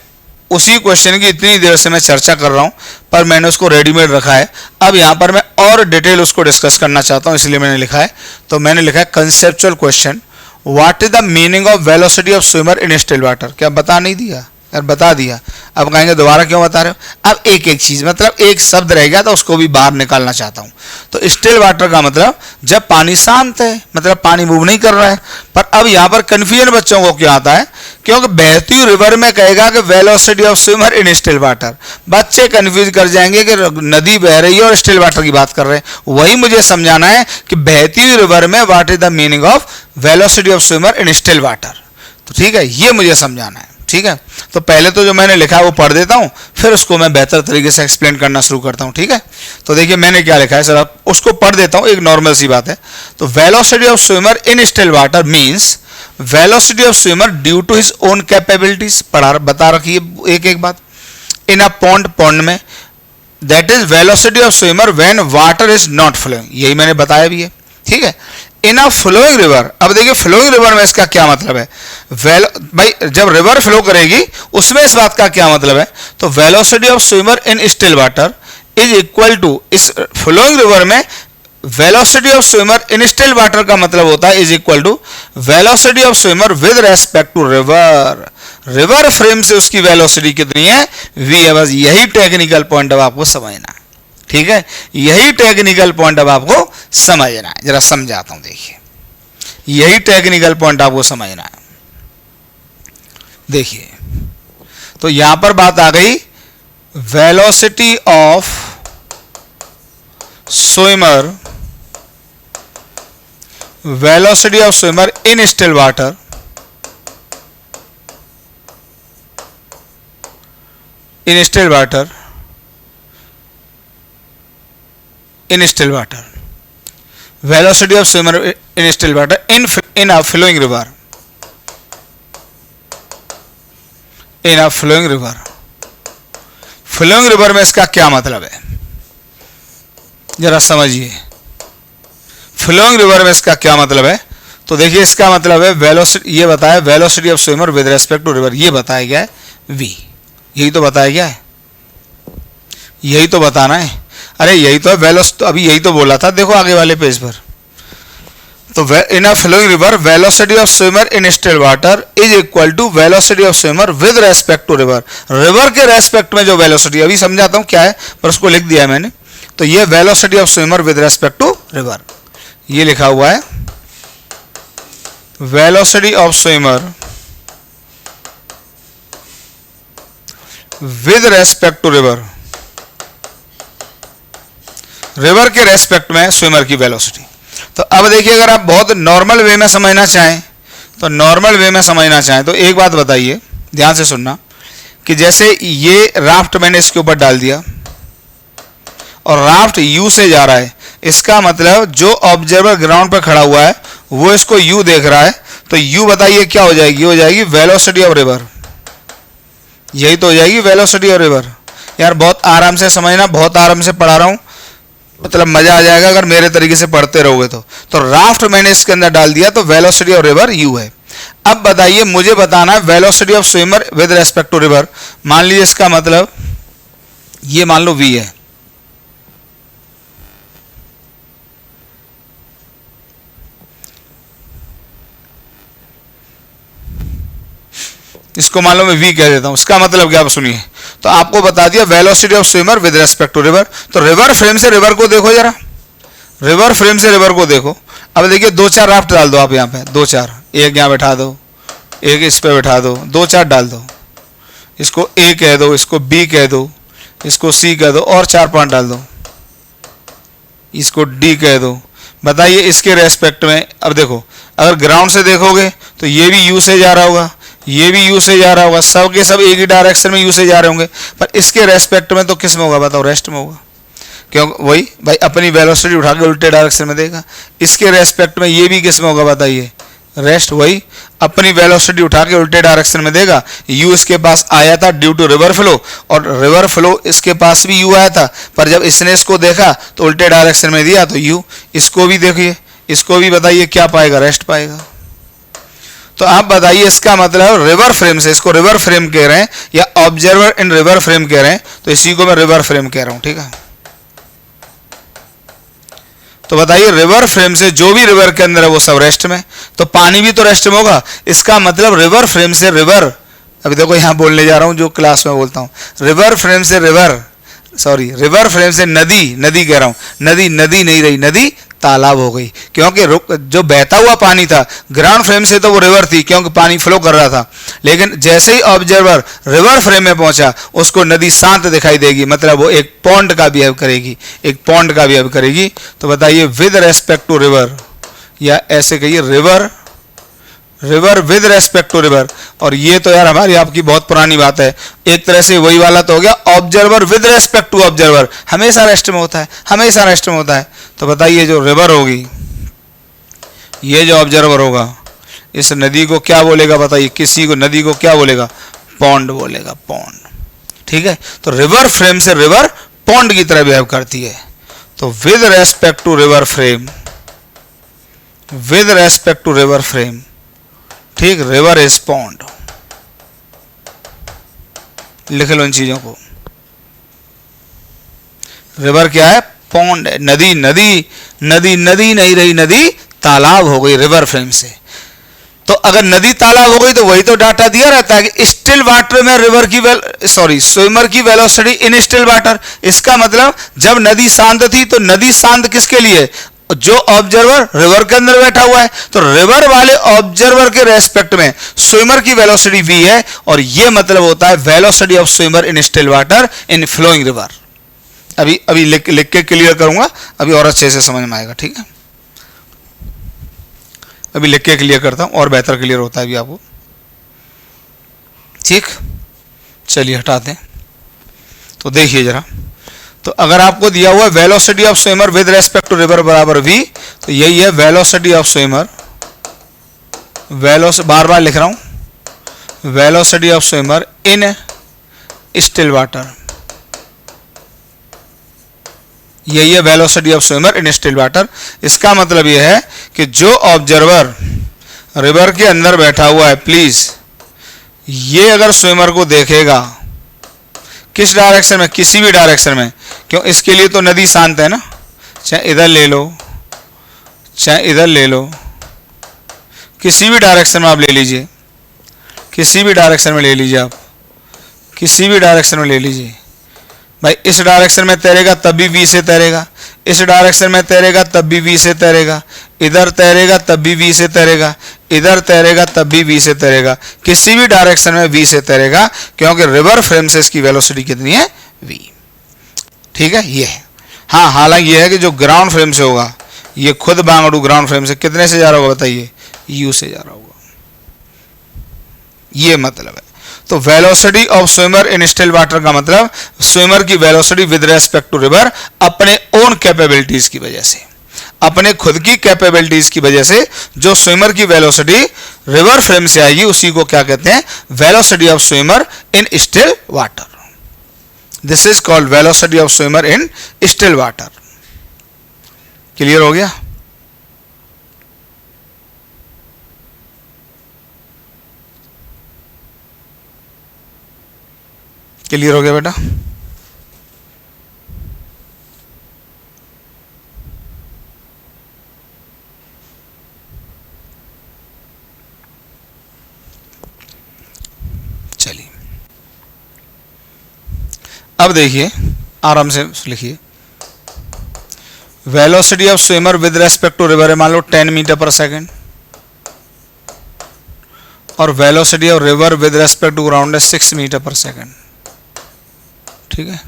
उसी क्वेश्चन की इतनी देर से मैं चर्चा कर रहा हूं, पर मैंने उसको रेडीमेड रखा है। अब यहां पर मैं और डिटेल उसको डिस्कस करना चाहता हूं, इसलिए मैंने लिखा है, तो मैंने लिखा है conceptual question, what is the meaning of velocity of swimmer in still water. क्या बता नहीं दिया यार? बता दिया। अब कहेंगे दोबारा क्यों बता रहे हो? अब एक एक चीज, मतलब एक शब्द रह गया तो उसको भी बाहर निकालना चाहता हूं। तो स्टिल वाटर का मतलब जब पानी शांत है, मतलब पानी मूव नहीं कर रहा है। पर अब यहां पर कंफ्यूजन बच्चों को क्या आता है, क्योंकि बहती हुई रिवर में कहेगा कि velocity of swimmer in still water, बच्चे कंफ्यूज कर जाएंगे कि नदी बह रही है और स्टिल वाटर की बात कर रहे हैं। वही मुझे समझाना है कि बहती हुई रिवर में what is the meaning of velocity of swimmer in still water. तो ठीक है, ये मुझे समझाना है, ठीक है। तो पहले तो जो मैंने लिखा है वो पढ़ देता हूँ, फिर उसको मैं बेहतर तरीके से एक्सप्लेन करना शुरू करता हूँ, ठीक है। तो देखिए मैंने क्या लिखा है सर, आप उसको पढ़ देता हूँ, एक नॉर्मल सी बात है। तो velocity of swimmer in still water means velocity of swimmer due to his own capabilities, बता रखी है एक एक बात। इन अ पॉन्ड, पॉन्ड में, that is velocity of swimmer when water is not flowing, यही मैंने बताया भी है, ठीक है। इन अ फ्लोइंग रिवर, अब देखिए फ्लोइंग रिवर में इसका क्या मतलब है, भाई जब रिवर फ्लो करेगी उसमें इस बात का क्या मतलब है, तो velocity of swimmer in still water is equal to, इस फ्लोइंग रिवर में velocity of swimmer in still water का मतलब होता है is equal to velocity of swimmer with respect to river. River frame से उसकी वेलोसिटी कितनी है, वी है। बस यही टेक्निकल पॉइंट अब आपको समझना है, ठीक है। यही टेक्निकल पॉइंट अब आपको समझना है, जरा समझाता हूं, देखिए यही टेक्निकल पॉइंट आपको समझना है। देखिए तो यहां पर बात आ गई velocity of swimmer, velocity of swimmer in still water, in still water, in still water, velocity of swimmer in still water in a flowing river, in a flowing river. Flowing river में इसका क्या मतलब है, जरा समझिए। Flowing river में इसका क्या मतलब है, तो देखिए इसका मतलब है वेलोसिटी, ये बताया velocity of swimmer with respect to river, ये बताया गया है वी, यही तो बताया गया है, यही तो बताना है। अरे यही तो है वेलोसिटी, तो अभी यही तो बोला था, देखो आगे वाले पेज पर। तो in a flowing river velocity of swimmer in still water is equal to velocity of swimmer with respect to river. River के रेस्पेक्ट में जो वेलोसिटी, अभी समझाता हूं क्या है, पर उसको लिख दिया है मैंने। तो ये velocity of swimmer with respect to river, ये लिखा हुआ है velocity of swimmer with respect to river, river के रेस्पेक्ट में स्विमर की वेलोसिटी। तो अब देखिए अगर आप बहुत नॉर्मल वे में समझना चाहें, तो नॉर्मल वे में समझना चाहें तो एक बात बताइए, ध्यान से सुनना, कि जैसे ये राफ्ट मैंने इसके ऊपर डाल दिया और राफ्ट यू से जा रहा है, इसका मतलब जो ऑब्जर्वर ग्राउंड पर खड़ा हुआ है वो इसको यू देख रहा है, तो यू बताइए क्या हो जाएगी, हो जाएगी वेलोसिटी ऑफ रिवर, यही तो हो जाएगी वेलोसिटी ऑफ रिवर। यार बहुत आराम से समझना, बहुत आराम से पढ़ा रहा हूं, मतलब मजा आ जाएगा अगर मेरे तरीके से पढ़ते रहोगे तो राफ्ट मैंने इसके अंदर डाल दिया, तो वेलोसिटी ऑफ रिवर यू है। अब बताइए मुझे बताना है velocity of swimmer with respect to river, मान लीजिए इसका मतलब ये मान लो वी है, इसको मान लो मैं वी कह देता हूं, इसका मतलब क्या, आप सुनिए। तो आपको बता दिया velocity of swimmer with respect to river, तो रिवर फ्रेम से रिवर को देखो जरा, रिवर फ्रेम से रिवर को देखो। अब देखिए दो चार राफ्ट डाल दो आप यहाँ पे, दो चार, एक यहाँ बैठा दो, एक इस पे बैठा दो, दो चार डाल दो, इसको ए कह दो, इसको बी कह दो, इसको सी कह दो, और चार पांच डाल दो, इसको डी कह दो। बताइए इसके रेस्पेक्ट में, अब देखो अगर ग्राउंड से देखोगे तो ये भी यू से जा रहा होगा, ये भी यू से जा रहा होगा, सब के सब एक ही डायरेक्शन में यू से जा रहे होंगे, पर इसके रेस्पेक्ट में तो किस में होगा बताओ, रेस्ट में होगा, क्यों वही भाई अपनी वेलोसिटी उठा के उल्टे डायरेक्शन में देगा। इसके रेस्पेक्ट में ये भी किस में होगा बताइए, रेस्ट, वही अपनी वेलोसिटी उठा के उल्टे डायरेक्शन में देगा। यू इसके पास आया था ड्यू टू रिवर फ्लो, और रिवर फ्लो इसके पास भी यू आया था, पर जब इसने इसको देखा तो उल्टे डायरेक्शन में दिया तो यू। इसको भी देखिए, इसको भी बताइए क्या पाएगा, रेस्ट पाएगा। तो आप बताइए इसका मतलब रिवर फ्रेम से, इसको रिवर फ्रेम कह रहे हैं या ऑब्जर्वर इन रिवर फ्रेम कह रहे हैं, तो इसी को मैं रिवर फ्रेम कह रहा हूं, ठीक है। तो बताइए रिवर फ्रेम से जो भी रिवर के अंदर है वो सब रेस्ट में, तो पानी भी तो रेस्ट में होगा। इसका मतलब रिवर फ्रेम से रिवर, अभी देखो यहां बोलने जा रहा हूं जो क्लास में बोलता हूं, रिवर फ्रेम से रिवर, सॉरी रिवर फ्रेम से नदी, नदी कह रहा हूं, नदी नदी नहीं रही, नदी तालाब हो गई, क्योंकि जो बहता हुआ पानी था ग्राउंड फ्रेम से तो वो रिवर थी क्योंकि पानी फ्लो कर रहा था, लेकिन जैसे ही ऑब्जर्वर रिवर फ्रेम में पहुंचा उसको नदी शांत दिखाई देगी, मतलब वो एक पॉन्ड का बिहेव करेगी, एक पॉन्ड का बिहेव करेगी। तो बताइए विद रेस्पेक्ट टू रिवर, या ऐसे कहिए river river with respect to river. और ये तो यार हमारी आपकी बहुत पुरानी बात है, एक तरह से वही वाला तो हो गया, observer with respect to observer हमेशा रेस्ट में होता है, हमेशा रेस्ट में होता है। तो बताइए जो रिवर होगी, ये जो ऑब्जर्वर होगा, इस नदी को क्या बोलेगा बताइए, किसी को नदी को क्या बोलेगा, पॉन्ड बोलेगा, पॉन्ड। ठीक है, तो रिवर फ्रेम से रिवर पॉन्ड की तरह बिहेव करती है। तो with respect to river frame, with respect to river frame, ठीक, रिवर इज पॉन्ड। लिख लो इन चीजों को, रिवर क्या है, पॉन्ड है। नदी नदी नदी नदी नहीं रही, नदी तालाब हो गई रिवर फ्रेम से। तो अगर नदी तालाब हो गई तो वही तो डाटा दिया रहता है कि स्टिल वाटर में रिवर की स्विमर की वेलोसिटी इन स्टिल वाटर। इसका मतलब जब नदी शांत थी तो नदी शांत किसके लिए, जो ऑब्जर्वर रिवर के अंदर बैठा हुआ है। तो रिवर वाले ऑब्जर्वर के रेस्पेक्ट में स्विमर की वेलोसिटी v है, और यह मतलब होता है velocity of swimmer in still water in flowing river. अभी लिख के क्लियर करूंगा, अभी और अच्छे से समझ में आएगा। ठीक है, अभी लिख के क्लियर करता हूं और बेहतर क्लियर होता है अभी आपको। ठीक, चलिए हटाते हैं। तो देखिए जरा, तो अगर आपको दिया हुआ है velocity of swimmer with respect to river बराबर v, तो यही है वेलोसिटी ऑफ स्विमर, बार बार लिख रहा हूं, velocity of swimmer in still water, यही है velocity of swimmer in still water. इसका मतलब यह है कि जो ऑब्जर्वर रिवर के अंदर बैठा हुआ है, प्लीज ये अगर स्विमर को देखेगा किस डायरेक्शन में, किसी भी डायरेक्शन में, क्यों, इसके लिए तो नदी शांत है ना, चाहे इधर ले लो चाहे इधर ले लो, किसी भी डायरेक्शन में आप ले लीजिए, किसी भी डायरेक्शन में ले लीजिए, आप किसी भी डायरेक्शन में ले लीजिए भाई। इस डायरेक्शन में तैरेगा तब भी v से तैरेगा, इस डायरेक्शन में तैरेगा तब भी v से तैरेगा, इधर तैरेगा तब भी v से तैरेगा, इधर तैरेगा तब भी v से तैरेगा, किसी भी डायरेक्शन में v से तैरेगा, क्योंकि रिवर फ्रेम से इसकी वेलोसिटी कितनी है, v। ठीक है, ये है। हाँ, हालांकि ये है कि जो ग्राउंड फ्रेम से होगा, ये खुद बांगड़ू ग्राउंड फ्रेम से कितने से जा रहा होगा बताइए, u से जा रहा होगा, ये मतलब है। तो velocity of swimmer in still water का मतलब स्विमर की velocity with respect to river अपने ओन कैपेबिलिटीज की वजह से, अपने खुद की कैपेबिलिटीज की वजह से जो स्विमर की वेलोसिटी रिवर फ्रेम से आएगी उसी को क्या कहते हैं, velocity of swimmer in still water. This is called velocity of swimmer in still water. Clear हो गया? क्लियर हो गया बेटा? चलिए अब देखिए, आराम से लिखिए, velocity of swimmer with respect to river है मान लो 10 मीटर पर सेकेंड, और velocity of river with respect to ground है 6 मीटर पर सेकेंड। ठीक है,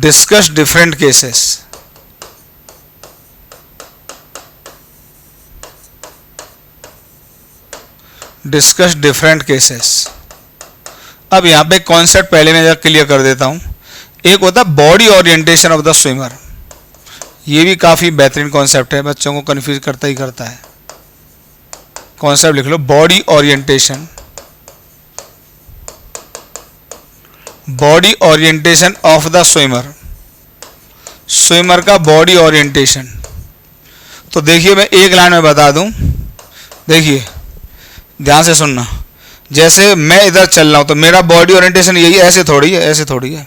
discuss different cases. Discuss different cases. अब यहां पे कॉन्सेप्ट पहले मैं क्लियर कर देता हूं। एक होता है body orientation of the swimmer, ये भी काफी बेहतरीन कॉन्सेप्ट है, बच्चों को कंफ्यूज करता ही करता है। कॉन्सेप्ट लिख लो, body orientation, body orientation of the swimmer, swimmer का बॉडी ओरिएंटेशन। तो देखिए मैं एक लाइन में बता दूं, देखिए ध्यान से सुनना। जैसे मैं इधर चल रहा हूं तो मेरा बॉडी ओरिएंटेशन यही है, ऐसे थोड़ी है, ऐसे थोड़ी है,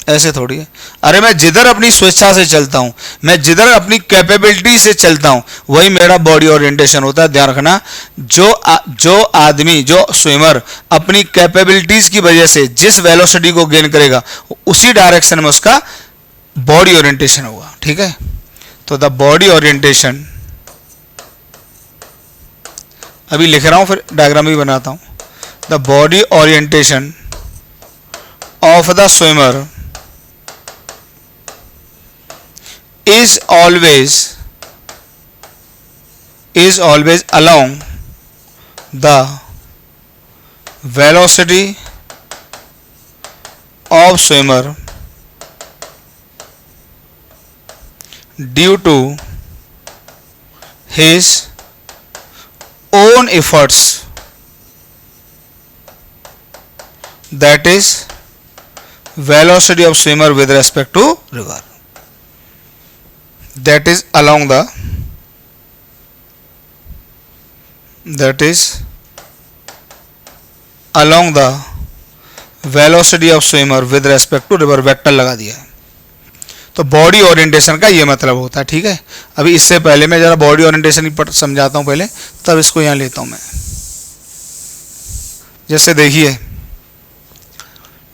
ऐसे थोड़ी है। अरे मैं जिधर अपनी स्वेच्छा से चलता हूं, मैं जिधर अपनी कैपेबिलिटी से चलता हूं, वही मेरा बॉडी ओरिएंटेशन होता है। ध्यान रखना, जो आदमी, जो स्विमर अपनी कैपेबिलिटीज की वजह से जिस वेलोसिटी को गेन करेगा उसी डायरेक्शन में उसका बॉडी ओरिएंटेशन होगा। ठीक है, तो द बॉडी ओरिएंटेशन, अभी लिख रहा हूं फिर डायग्राम भी बनाता हूं। The body orientation of the swimmer is always along the velocity of swimmer due to his own efforts, that is velocity of swimmer with respect to river, that is along the velocity of swimmer with respect to river, vector लगा दिया है। तो body orientation का ये मतलब होता है, ठीक है। अभी इससे पहले मैं जरा बॉडी ओरिएंटेशन की समझाता हूँ पहले, तब इसको यहाँ लेता हूँ मैं।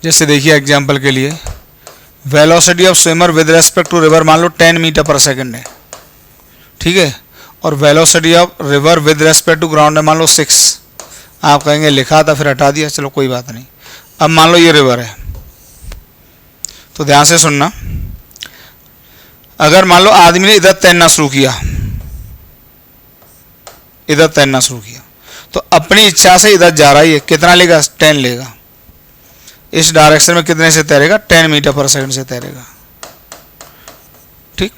जैसे देखिए एग्जांपल के लिए, velocity of swimmer with respect to river मान लो 10 मीटर पर सेकंड है, ठीक है, और velocity of river with respect to ground है मान लो 6। आप कहेंगे लिखा था फिर हटा दिया, चलो कोई बात नहीं। अब मान लो ये रिवर है, तो ध्यान से सुनना। अगर मान लो आदमी ने इधर तैरना शुरू किया, तो अपनी इच्छा से इधर जा रहा है, कितना लेगा? 10 लेगा। इस डायरेक्शन में कितने से तैरेगा? 10 मीटर पर सेकंड से तैरेगा, ठीक।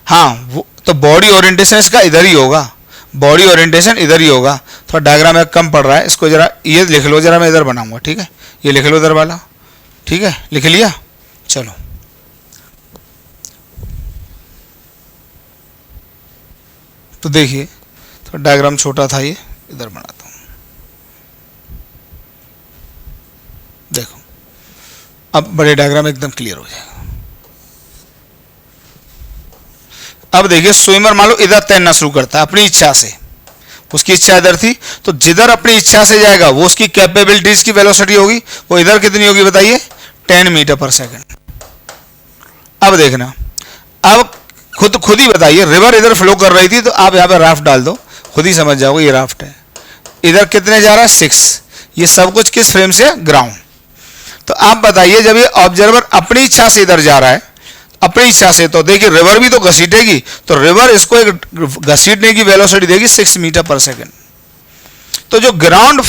हाँ, वो तो बॉडी ओरिएंटेशन इसका इधर ही होगा, बॉडी ओरिएंटेशन इधर ही होगा। थोड़ा डायग्राम में कम पड़ रहा है, इसको जरा ये लिख लो, जरा मैं इधर बनाऊंगा, ठीक है। ये लिख लो इधर वाला, ठीक है, लिख लिया। चलो तो देखिए, तो डायग्राम छोटा था, ये इधर बनाता हूँ। देखो अब बड़े डायग्राम एकदम क्लियर हो जाएगा। अब देखिए, स्विमर मान लो इधर तैरना शुरू करता है अपनी इच्छा से, उसकी इच्छा इधर थी, तो जिधर अपनी इच्छा से जाएगा वो उसकी कैपेबिलिटीज की वेलोसिटी होगी। वो इधर कितनी होगी बताइए? 10 मीटर पर सेकंड। अब देखना, अब खुद ही बताइए, रिवर इधर फ्लो कर रही थी, तो आप यहाँ पे राफ्ट डाल दो, खुद ही समझ जाओगे ये राफ्ट है। इधर कितने जा रहा है? 6। ये सब कुछ किस फ्रेम से? ग्राउंड। तो आप बताइए, जब ये ऑब्जर्वर अपनी इच्छा से इधर जा रहा है, अपनी इच्छा से, तो देखिए रिवर भी तो घसीटेगी, तो रिवर इसको एक घसीटने की वेलोसिटी देगी 6 मीटर पर सेकंड। तो जो ग्राउंड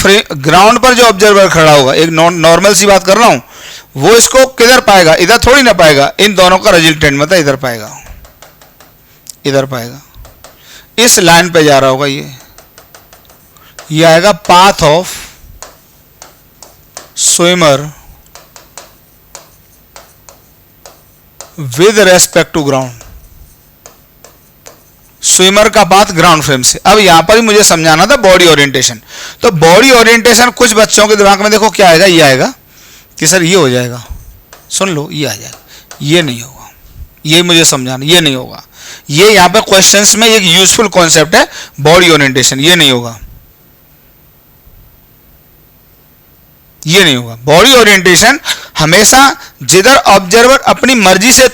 पर जो ऑब्जर्वर खड़ा होगा, एक नॉर्मल सी बात कर रहा हूं, वो इसको किधर पाएगा? इधर थोड़ी ना पाएगा, इन दोनों का रिजल्टेंट मतलब इधर पाएगा, इधर पाएगा। इस लाइन पे जा रहा होगा, ये आएगा path of swimmer with respect to ground. Swimmer का पाथ ग्राउंड फ्रेम से। अब यहां पर ही मुझे समझाना था बॉडी ओरिएंटेशन। तो बॉडी ओरिएंटेशन कुछ बच्चों के दिमाग में देखो क्या आएगा, ये आएगा कि सर ये हो जाएगा, सुन लो, ये आ जाएगा, ये नहीं होगा, ये मुझे समझाना, ये नहीं होगा। ये यहां पे क्वेश्चंस में एक यूजफुल कॉन्सेप्ट है बॉडी ओरिएंटेशन, ये नहीं होगा, ये नहीं होगा। बॉडी ओरिएंटेशन हमेशा जिधर ऑब्जर्वर अपनी मर्जी से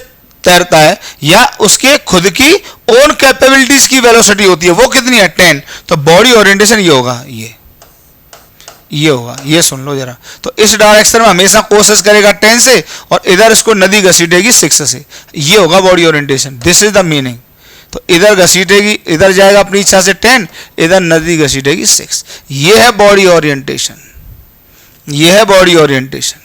तैरता है या उसके खुद की ओन कैपेबिलिटीज की वेलोसिटी होती है, वो कितनी है? 10। तो बॉडी ओरिएंटेशन ये होगा, ये होगा, ये सुन लो जरा। तो इस डायरेक्शन में हमेशा कोशिश करेगा 10 से, और इधर इसको नदी घसीटेगी 6 से। ये होगा body orientation, this is the meaning. तो इधर घसीटेगी, इधर जाएगा अपनी इच्छा से 10, इधर नदी घसीटेगी 6। ये है बॉडी ओरिएंटेशन, ये है बॉडी ओरिएंटेशन।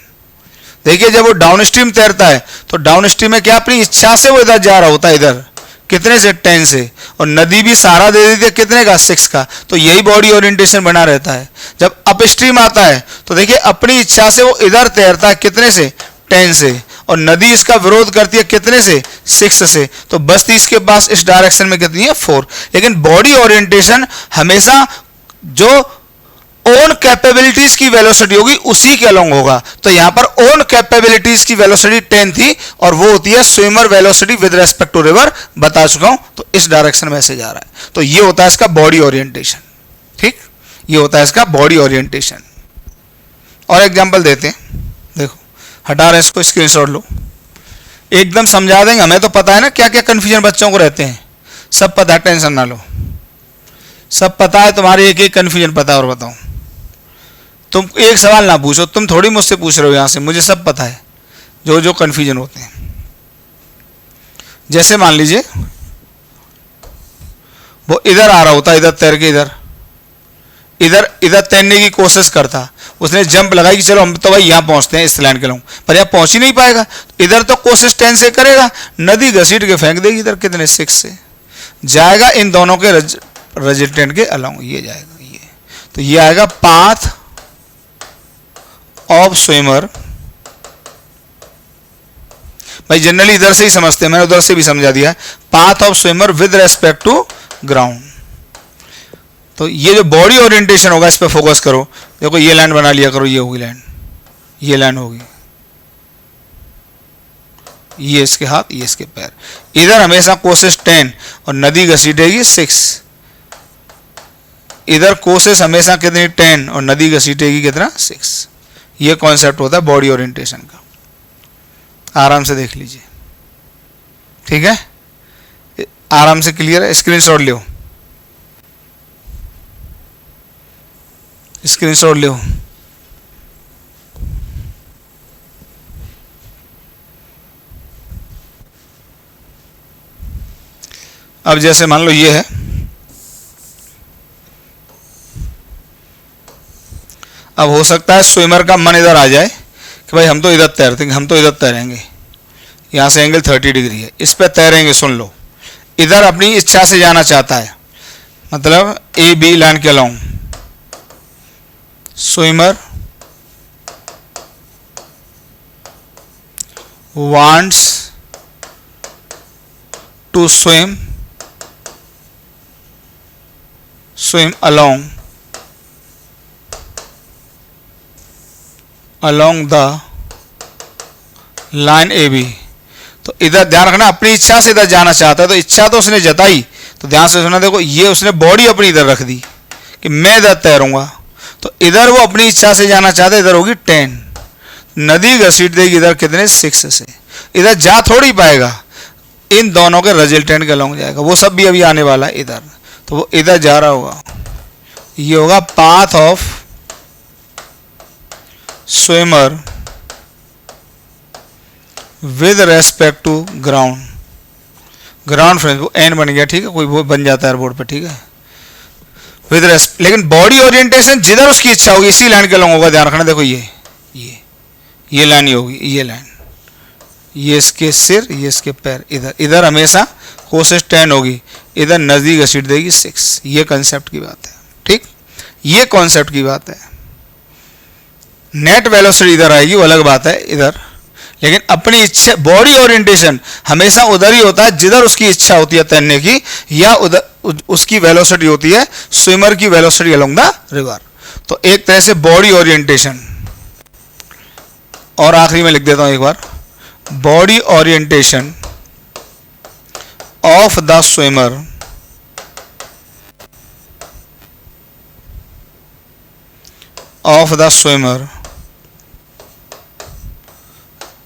देखिए, जब वो डाउन स्ट्रीम तैरता है, तो डाउन स्ट्रीम में क्या अपनी इच्छा से वो इधर जा रहा होता है, इधर कितने से? 10 से, और नदी भी सहारा दे देती है कितने का? 6 का। तो यही बॉडी ओरिएंटेशन बना रहता है। जब अप स्ट्रीम आता है, तो देखिए अपनी इच्छा से वो इधर तैरता है कितने से? 10 से, और नदी इसका विरोध करती है कितने से? 6 से। तो बस्ती इसके पास इस डायरेक्शन में कितनी है? 4। लेकिन बॉडी ओरिएंटेशन हमेशा जो ओन कैपेबिलिटीज की वेलोसिटी होगी उसी के अलोंग होगा। तो यहां पर ओन कैपेबिलिटीज की वेलोसिटी 10 थी, और वो होती है swimmer velocity with respect to river, बता चुका हूं। तो इस डायरेक्शन में से जा रहा है, तो ये होता है इसका बॉडी ओरिएंटेशन, ठीक, ये होता है इसका बॉडी ओरिएंटेशन। और एग्जांपल देते हैं, देखो हटा रहे इसको, स्क्रीनशॉट लो, एकदम समझा देंगे। हमें तो पता है ना क्या क्या कंफ्यूजन बच्चों को रहते हैं, सब पता है, टेंशन ना लो, सब पता है, तुम्हारे एक एक कंफ्यूजन पता है। और बताओ, तुम एक सवाल ना पूछो, तुम थोड़ी मुझसे पूछ रहे हो यहां से, मुझे सब पता है जो जो कंफ्यूजन होते हैं। जैसे मान लीजिए वो इधर आ रहा होता है, इधर तैर के इधर इधर तैरने की कोशिश करता, उसने जंप लगाई कि चलो हम तो भाई यहाँ पहुँचते हैं इस लाइन के लोग, पर यहाँ पहुँच ही नहीं पाएगा। इधर तो कोशिश 10 से करेगा, नदी घसीट के फेंक देगी इधर कितने 6 से, जाएगा इन दोनों के रिजल्टेंट के अलोंग, ये जाएगा ये, तो ये आएगा पाथ ऑफ स्विमर। भाई जनरली इधर से ही समझते हैं, मैंने उधर से भी समझा दिया, path of swimmer with respect to ground. तो ये जो बॉडी ओरिएंटेशन होगा इस पर फोकस करो। देखो ये लाइन बना लिया करो, ये होगी लाइन, ये लाइन होगी, ये इसके हाथ, ये इसके पैर, इधर हमेशा कोशिश 10 और नदी घसीटेगी 6, इधर कोशिश हमेशा कितनी 10 और नदी घसीटेगी कितना 6। ये कॉन्सेप्ट होता है बॉडी ओरिएंटेशन का, आराम से देख लीजिए, ठीक है, आराम से क्लियर है। स्क्रीनशॉट लो, स्क्रीनशॉट लो। अब जैसे मान लो ये है, अब हो सकता है स्विमर का मन इधर आ जाए कि भाई हम तो इधर तैरते हैं, हम तो इधर तैरेंगे, यहाँ से एंगल 30 डिग्री है, इस पर तैरेंगे। सुन लो, इधर अपनी इच्छा से जाना चाहता है, मतलब ए बी लाइन के along, swimmer wants to swim along the line AB। तो इधर ध्यान रखना, अपनी इच्छा से इधर जाना चाहता है, तो इच्छा तो उसने जताई, तो ध्यान से सुना, देखो ये उसने बॉडी अपनी इधर रख दी कि मैं इधर तैरूंगा, तो इधर वो अपनी इच्छा से जाना चाहता है, इधर होगी 10, नदी घसीट देगी इधर कितने 6 से, इधर जा थोड़ी पाएगा, इन दोनों के रिजल्टेंट के अलोंग जाएगा, वो सब भी अभी आने वाला है इधर, तो वो इधर जा रहा होगा, ये होगा path of swimmer with respect to ground. Ground friends वो एन बन गया, ठीक है, कोई वो बन जाता है बोर्ड पे, ठीक है, विद रेस्पेक्ट, लेकिन बॉडी ओरिएंटेशन जिधर उसकी इच्छा होगी इसी लाइन के अलोंग होगा। ध्यान रखना, देखो ये लाइन ही होगी, ये लाइन, ये इसके सिर, ये इसके पैर, इधर इधर हमेशा कोशिश 10 होगी, इधर नजदीक घसीट देगी 6। ये कॉन्सेप्ट की बात है, ठीक, ये कॉन्सेप्ट की बात है। नेट वेलोसिटी इधर आएगी, वो अलग बात है इधर, लेकिन अपनी इच्छा, बॉडी ओरिएंटेशन हमेशा उधर ही होता है जिधर उसकी इच्छा होती है तैरने की, या उधर उसकी वेलोसिटी होती है, स्विमर की वेलोसिटी अलोंग द रिवर। तो एक तरह से बॉडी ओरिएंटेशन, और आखिरी में लिख देता हूं एक बार, body orientation of the swimmer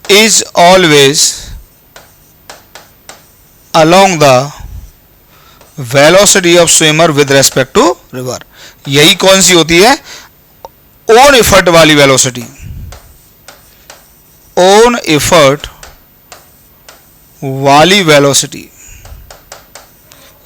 is always along the velocity of swimmer with respect to river। यही कौन सी होती है, ओन एफर्ट वाली वेलोसिटी, ओन एफर्ट वाली वेलोसिटी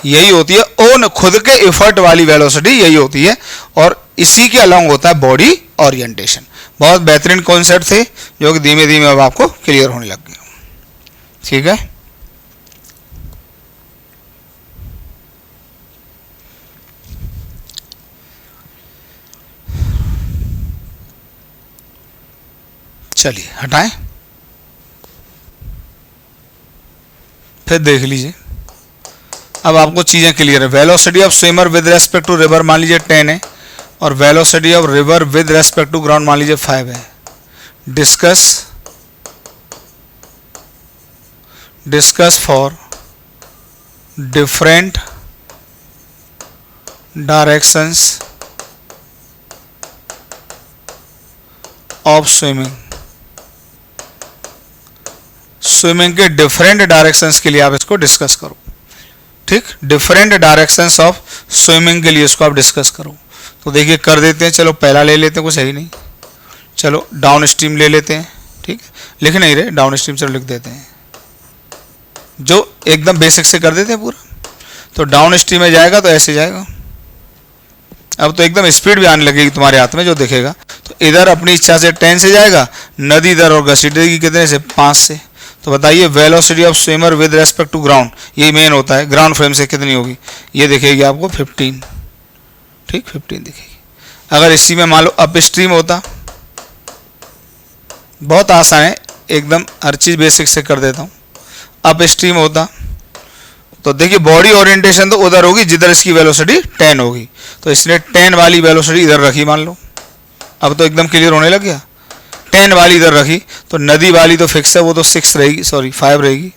यही होती है, ओन खुद के एफर्ट वाली वेलोसिटी यही होती है, और इसी के अलोंग होता है बॉडी ओरिएंटेशन। बहुत बेहतरीन कॉन्सेप्ट थे जो कि धीमे धीमे अब आपको क्लियर होने लग गए, ठीक है। चलिए हटाएं, फिर देख लीजिए, अब आपको चीजें क्लियर है। Velocity of swimmer with respect to river मान लीजिए 10 है, और velocity of river with respect to ground मान लीजिए 5 है। Discuss for different directions of swimming के डिफरेंट डायरेक्शंस के लिए आप इसको डिस्कस करो, ठीक, डिफरेंट डायरेक्शंस ऑफ स्विमिंग के लिए इसको आप डिस्कस करो। तो देखिए कर देते हैं, चलो पहला ले लेते हैं, कुछ है ही नहीं, चलो डाउन स्ट्रीम ले लेते हैं, ठीक है, लिख नहीं रहे डाउन स्ट्रीम, चलो लिख देते हैं, जो एकदम बेसिक से कर देते हैं पूरा। तो डाउन स्ट्रीम में जाएगा तो ऐसे जाएगा, अब तो एकदम स्पीड भी आने लगेगी तुम्हारे हाथ में जो दिखेगा। तो इधर अपनी इच्छा से 10 से जाएगा, नदी इधर और घसीटेगी कितने से, 5 से। तो बताइए velocity of swimmer with respect to ground, ये मेन होता है, ग्राउंड फ्रेम से कितनी होगी, ये दिखेगी आपको 15, ठीक 15 दिखेगी। अगर इसी में मान लो अप स्ट्रीम होता, बहुत आसान है एकदम, हर चीज़ बेसिक से कर देता हूँ। अप स्ट्रीम होता तो देखिए बॉडी ओरिएंटेशन तो उधर होगी जिधर इसकी वेलोसिटी 10 होगी, तो इसने 10 वाली वेलोसिटी इधर रखी मान लो। अब तो एकदम क्लियर होने लग गया। 10 वाली इधर रखी तो नदी वाली तो फिक्स है, वो तो 6 रहेगी, सॉरी 5 रहेगी,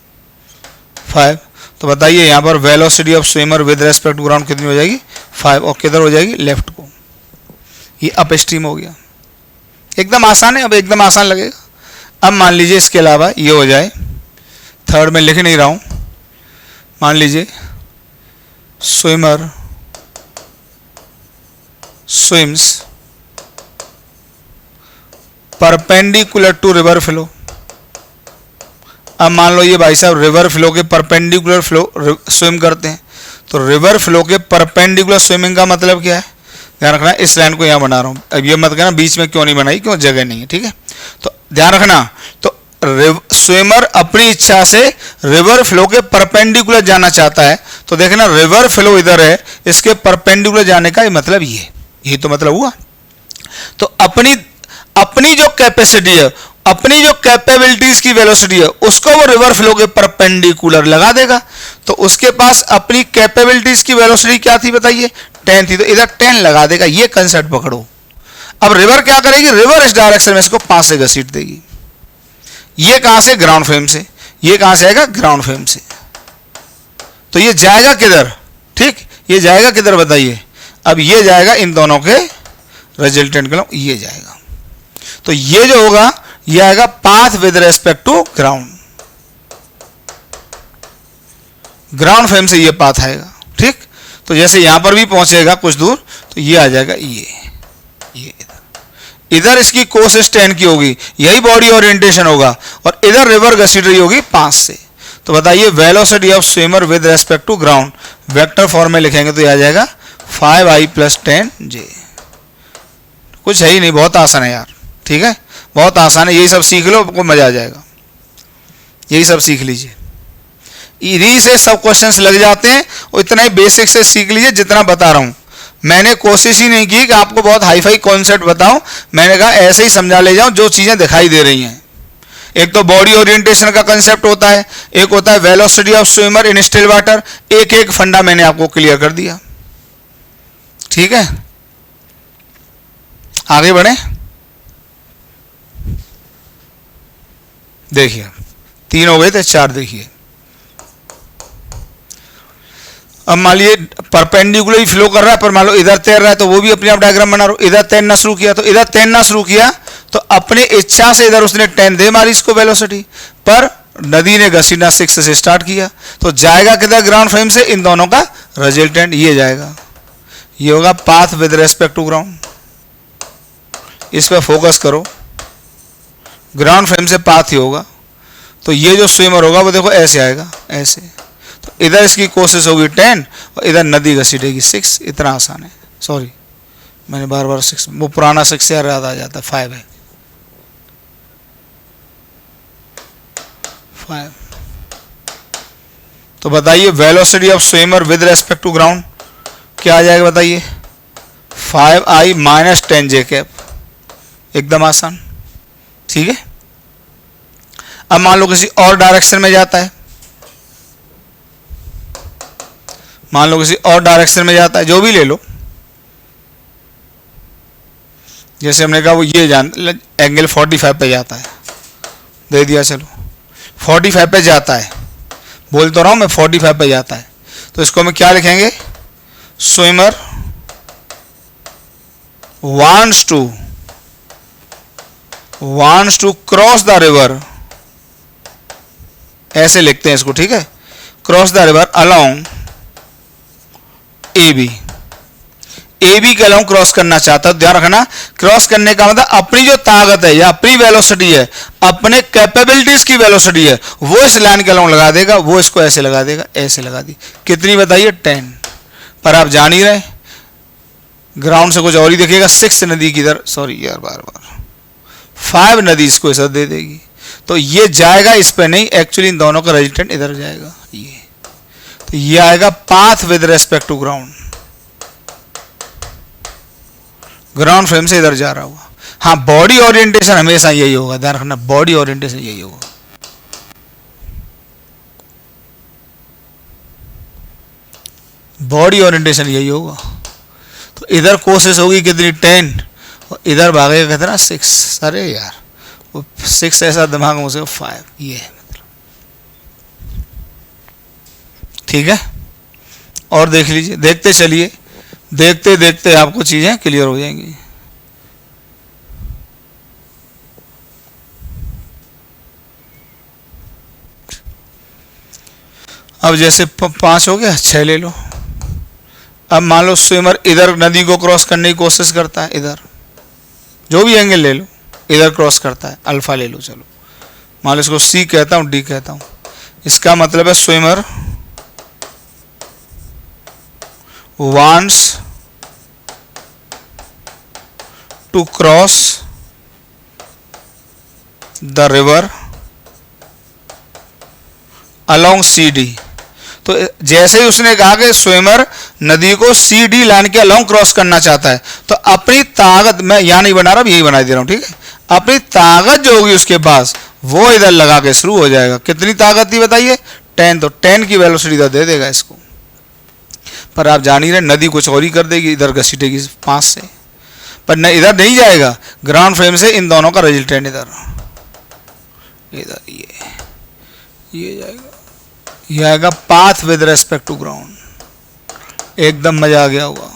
5। तो बताइए यहाँ पर velocity of swimmer with respect to ground कितनी हो जाएगी, 5, और किधर हो जाएगी, लेफ्ट को। ये अप स्ट्रीम हो गया, एकदम आसान है, अब एकदम आसान लगेगा। अब मान लीजिए इसके अलावा ये हो जाए, थर्ड में लिख नहीं रहा हूँ, मान लीजिए swimmer swims perpendicular to river flow. अब मान लो ये भाई साहब रिवर फ्लो के परपेंडिकुलर फ्लो स्विम करते हैं, तो रिवर फ्लो के परपेंडिकुलर स्विमिंग का मतलब क्या है, ध्यान रखना। इस लाइन को यहाँ बना रहा हूँ, अब ये मत कहना बीच में क्यों नहीं बनाई, क्यों जगह नहीं है, ठीक है। तो ध्यान रखना, तो स्विमर अपनी इच्छा से रिवर फ्लो के परपेंडिकुलर जाना चाहता है, तो देखना रिवर फ्लो इधर है, इसके परपेंडिकुलर जाने का मतलब ये तो मतलब हुआ। तो अपनी जो कैपेसिटी है, अपनी जो कैपेबिलिटीज की वेलोसिटी है, उसको वो रिवर फ्लो के परपेंडिकुलर लगा देगा। तो उसके पास अपनी कैपेबिलिटीज की वेलोसिटी क्या थी बताइए, 10 थी, तो इधर 10 लगा देगा। ये कंसेप्ट पकड़ो। अब रिवर क्या करेगी, रिवर इस डायरेक्शन में इसको 5 से घसीट देगी। ये कहां से, ग्राउंड फ्रेम से। ये कहां से आएगा, ग्राउंड फ्रेम से। तो ये जाएगा किधर, ठीक, ये जाएगा किधर बताइए। अब ये जाएगा इन दोनों के रिजल्टेंट के, ये जाएगा। तो ये जो होगा ये आएगा path with respect to ground, ground frame से ये पाथ आएगा, ठीक। तो जैसे यहां पर भी पहुंचेगा कुछ दूर, तो ये आ जाएगा ये इधर इसकी कोसिस 10 की होगी, यही बॉडी ओरिएंटेशन होगा, और इधर रिवर घसीट रही होगी 5 से। तो बताइए velocity of swimmer with respect to ground vector form में लिखेंगे तो ये आ जाएगा 5i + 10j। कुछ है ही नहीं, बहुत आसान है यार, ठीक है, बहुत आसान है। यही सब सीख लो, आपको मजा आ जाएगा, यही सब सीख लीजिए। इन्हीं से सब क्वेश्चंस लग जाते हैं, और इतना ही बेसिक से सीख लीजिए जितना बता रहा हूं। मैंने कोशिश ही नहीं की कि आपको बहुत हाई फाई कॉन्सेप्ट बताऊं, मैंने कहा ऐसे ही समझा ले जाऊं जो चीजें दिखाई दे रही हैं। एक तो बॉडी ओरिएंटेशन का कंसेप्ट होता है, एक होता है velocity of swimmer in still water, एक एक फंडा मैंने आपको क्लियर कर दिया, ठीक है। आगे बढ़े, देखिए 3 हो गए थे, 4 देखिए। अब मान लीजिए परपेंडिकुलर ही फ्लो कर रहा है, पर मान लो इधर तैर रहा है, तो वो भी अपने आप डायग्राम बना रहा हो। इधर तैरना शुरू किया, तो इधर तैरना शुरू किया, तो अपने इच्छा से इधर उसने 10 दे मारी इसको वेलोसिटी, पर नदी ने घसीटना 6 से स्टार्ट किया, तो जाएगा किधर, ग्राउंड फ्रेम से। इन दोनों का रिजल्टेंट ये जाएगा, ये होगा path with respect to ground. इस पर फोकस करो, ग्राउंड फ्रेम से पाथ ही होगा। तो ये जो स्विमर होगा वो देखो ऐसे आएगा, ऐसे। तो इधर इसकी कोशिश होगी 10, और इधर नदी घसीटेगी 6। इतना आसान है, सॉरी मैंने बार बार 6, वो पुराना 6 याद आ जाता है, 5 है, 5। तो बताइए velocity of swimmer with respect to ground क्या आ जाएगा बताइए, 5i - 10j कैप। एकदम आसान, ठीक है। अब मान लो किसी और डायरेक्शन में जाता है, मान लो किसी और डायरेक्शन में जाता है, जो भी ले लो, जैसे हमने कहा वो ये एंगल 45 पे जाता है, दे दिया, चलो 45 पे जाता है, बोल तो रहा हूं मैं 45 पे जाता है। तो इसको हम क्या लिखेंगे, swimmer wants to cross the river, ऐसे लिखते हैं इसको, ठीक है। Cross the river along AB, AB के अलोंग क्रॉस करना चाहता है। ध्यान रखना, क्रॉस करने का मतलब अपनी जो ताकत है या अपनी वेलोसिटी है, अपने कैपेबिलिटीज की वेलोसिटी है, वो इस लाइन के अलोंग लगा देगा, वो इसको ऐसे लगा देगा, ऐसे लगा दी। कितनी बताइए, 10। पर आप जान ही रहे ग्राउंड से कुछ और ही देखिएगा, 6 नदी किधर, सॉरी यार बार बार 5 नदी इसको ऐसा दे देगी, तो ये जाएगा इस पे नहीं, एक्चुअली इन दोनों का रेजिस्टेंट इधर जाएगा, ये तो ये आएगा path with respect to ground, ground frame से इधर जा रहा होगा। हाँ, बॉडी ओरिएंटेशन हमेशा यही होगा, ध्यान रखना, बॉडी ओरिएंटेशन यही होगा। बॉडी ओरिएंटेशन यही होगा। तो इधर कोशिश होगी कितनी 10 और इधर भागेगा कितना 6। अरे यार वो 6 ऐसा दिमाग में उसे 5, ये है मतलब। ठीक है, और देख लीजिए, देखते चलिए, देखते देखते आपको चीजें क्लियर हो जाएंगी। अब जैसे 5 हो गया, 6 ले लो। अब मान लो स्विमर इधर नदी को क्रॉस करने की कोशिश करता है, इधर जो भी एंगल ले लो, इधर क्रॉस करता है, अल्फा ले लो, चलो मान लो इसको सी कहता हूं, डी कहता हूं, इसका मतलब है swimmer wants to cross the river along CD। तो जैसे ही उसने कहा कि स्विमर नदी को CD लाइन के अलोंग क्रॉस करना चाहता है, तो अपनी ताकत, मैं यहां नहीं बना रहा, यही बना दे रहा हूं, ठीक है, अपनी ताकत जो होगी उसके पास वो इधर लगा के शुरू हो जाएगा। कितनी ताकत थी बताइए, 10, तो 10 की वेलोसिटी इधर दे देगा इसको। पर आप जान ही रहे, नदी कुछ और ही कर देगी, इधर घसीटेगी 5 से, पर न इधर नहीं जाएगा, ग्राउंड फ्रेम से इन दोनों का रिजल्टेंट इधर इधर ये जाएगा, ये आएगा path with respect to ground. एकदम मजा आ गया होगा,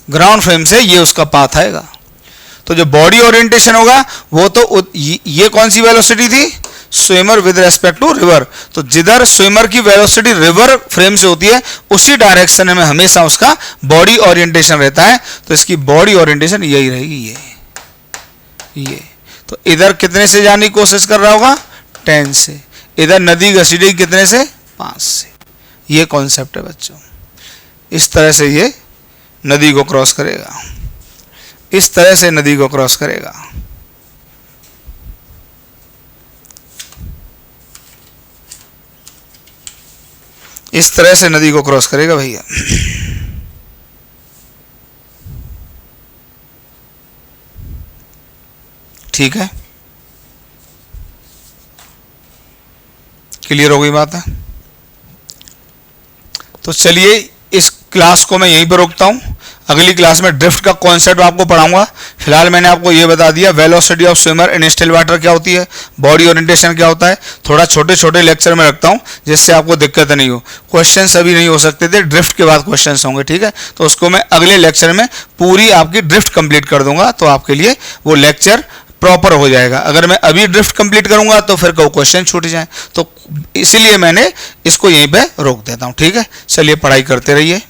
ग्राउंड फ्रेम से ये उसका पाथ आएगा। तो जो बॉडी ओरिएंटेशन होगा वो तो ये कौन सी वेलोसिटी थी, swimmer with respect to river, तो जिधर स्विमर की वेलोसिटी रिवर फ्रेम से होती है उसी डायरेक्शन में हमेशा उसका बॉडी ओरिएंटेशन रहता है। तो इसकी बॉडी ओरिएंटेशन यही रहेगी, ये तो इधर कितने से जाने की कोशिश कर रहा होगा, 10 से, इधर नदी घसीटेगी कितने से, 5 से। ये कॉन्सेप्ट है बच्चों, इस तरह से ये नदी को क्रॉस करेगा, इस तरह से नदी को क्रॉस करेगा। इस तरह से नदी को क्रॉस करेगा भैया। ठीक है, क्लियर हो गई बात है। तो चलिए इस क्लास को मैं यहीं पर रोकता हूं, अगली क्लास में ड्रिफ्ट का कॉन्सेप्ट आपको पढ़ाऊंगा। फिलहाल मैंने आपको ये बता दिया velocity of swimmer in still water क्या होती है, बॉडी ओरिएंटेशन क्या होता है। थोड़ा छोटे छोटे लेक्चर में रखता हूँ जिससे आपको दिक्कत नहीं हो। क्वेश्चन अभी नहीं हो सकते थे, ड्रिफ्ट के बाद क्वेश्चन होंगे, ठीक है। तो उसको मैं अगले लेक्चर में पूरी आपकी ड्रिफ्ट कंप्लीट कर दूंगा, तो आपके लिए वो लेक्चर प्रॉपर हो जाएगा। अगर मैं अभी ड्रिफ्ट कंप्लीट करूंगा तो फिर क्वेश्चन छूट जाए, तो इसीलिए मैंने इसको यहीं पे रोक देता हूँ, ठीक है। चलिए पढ़ाई करते रहिए।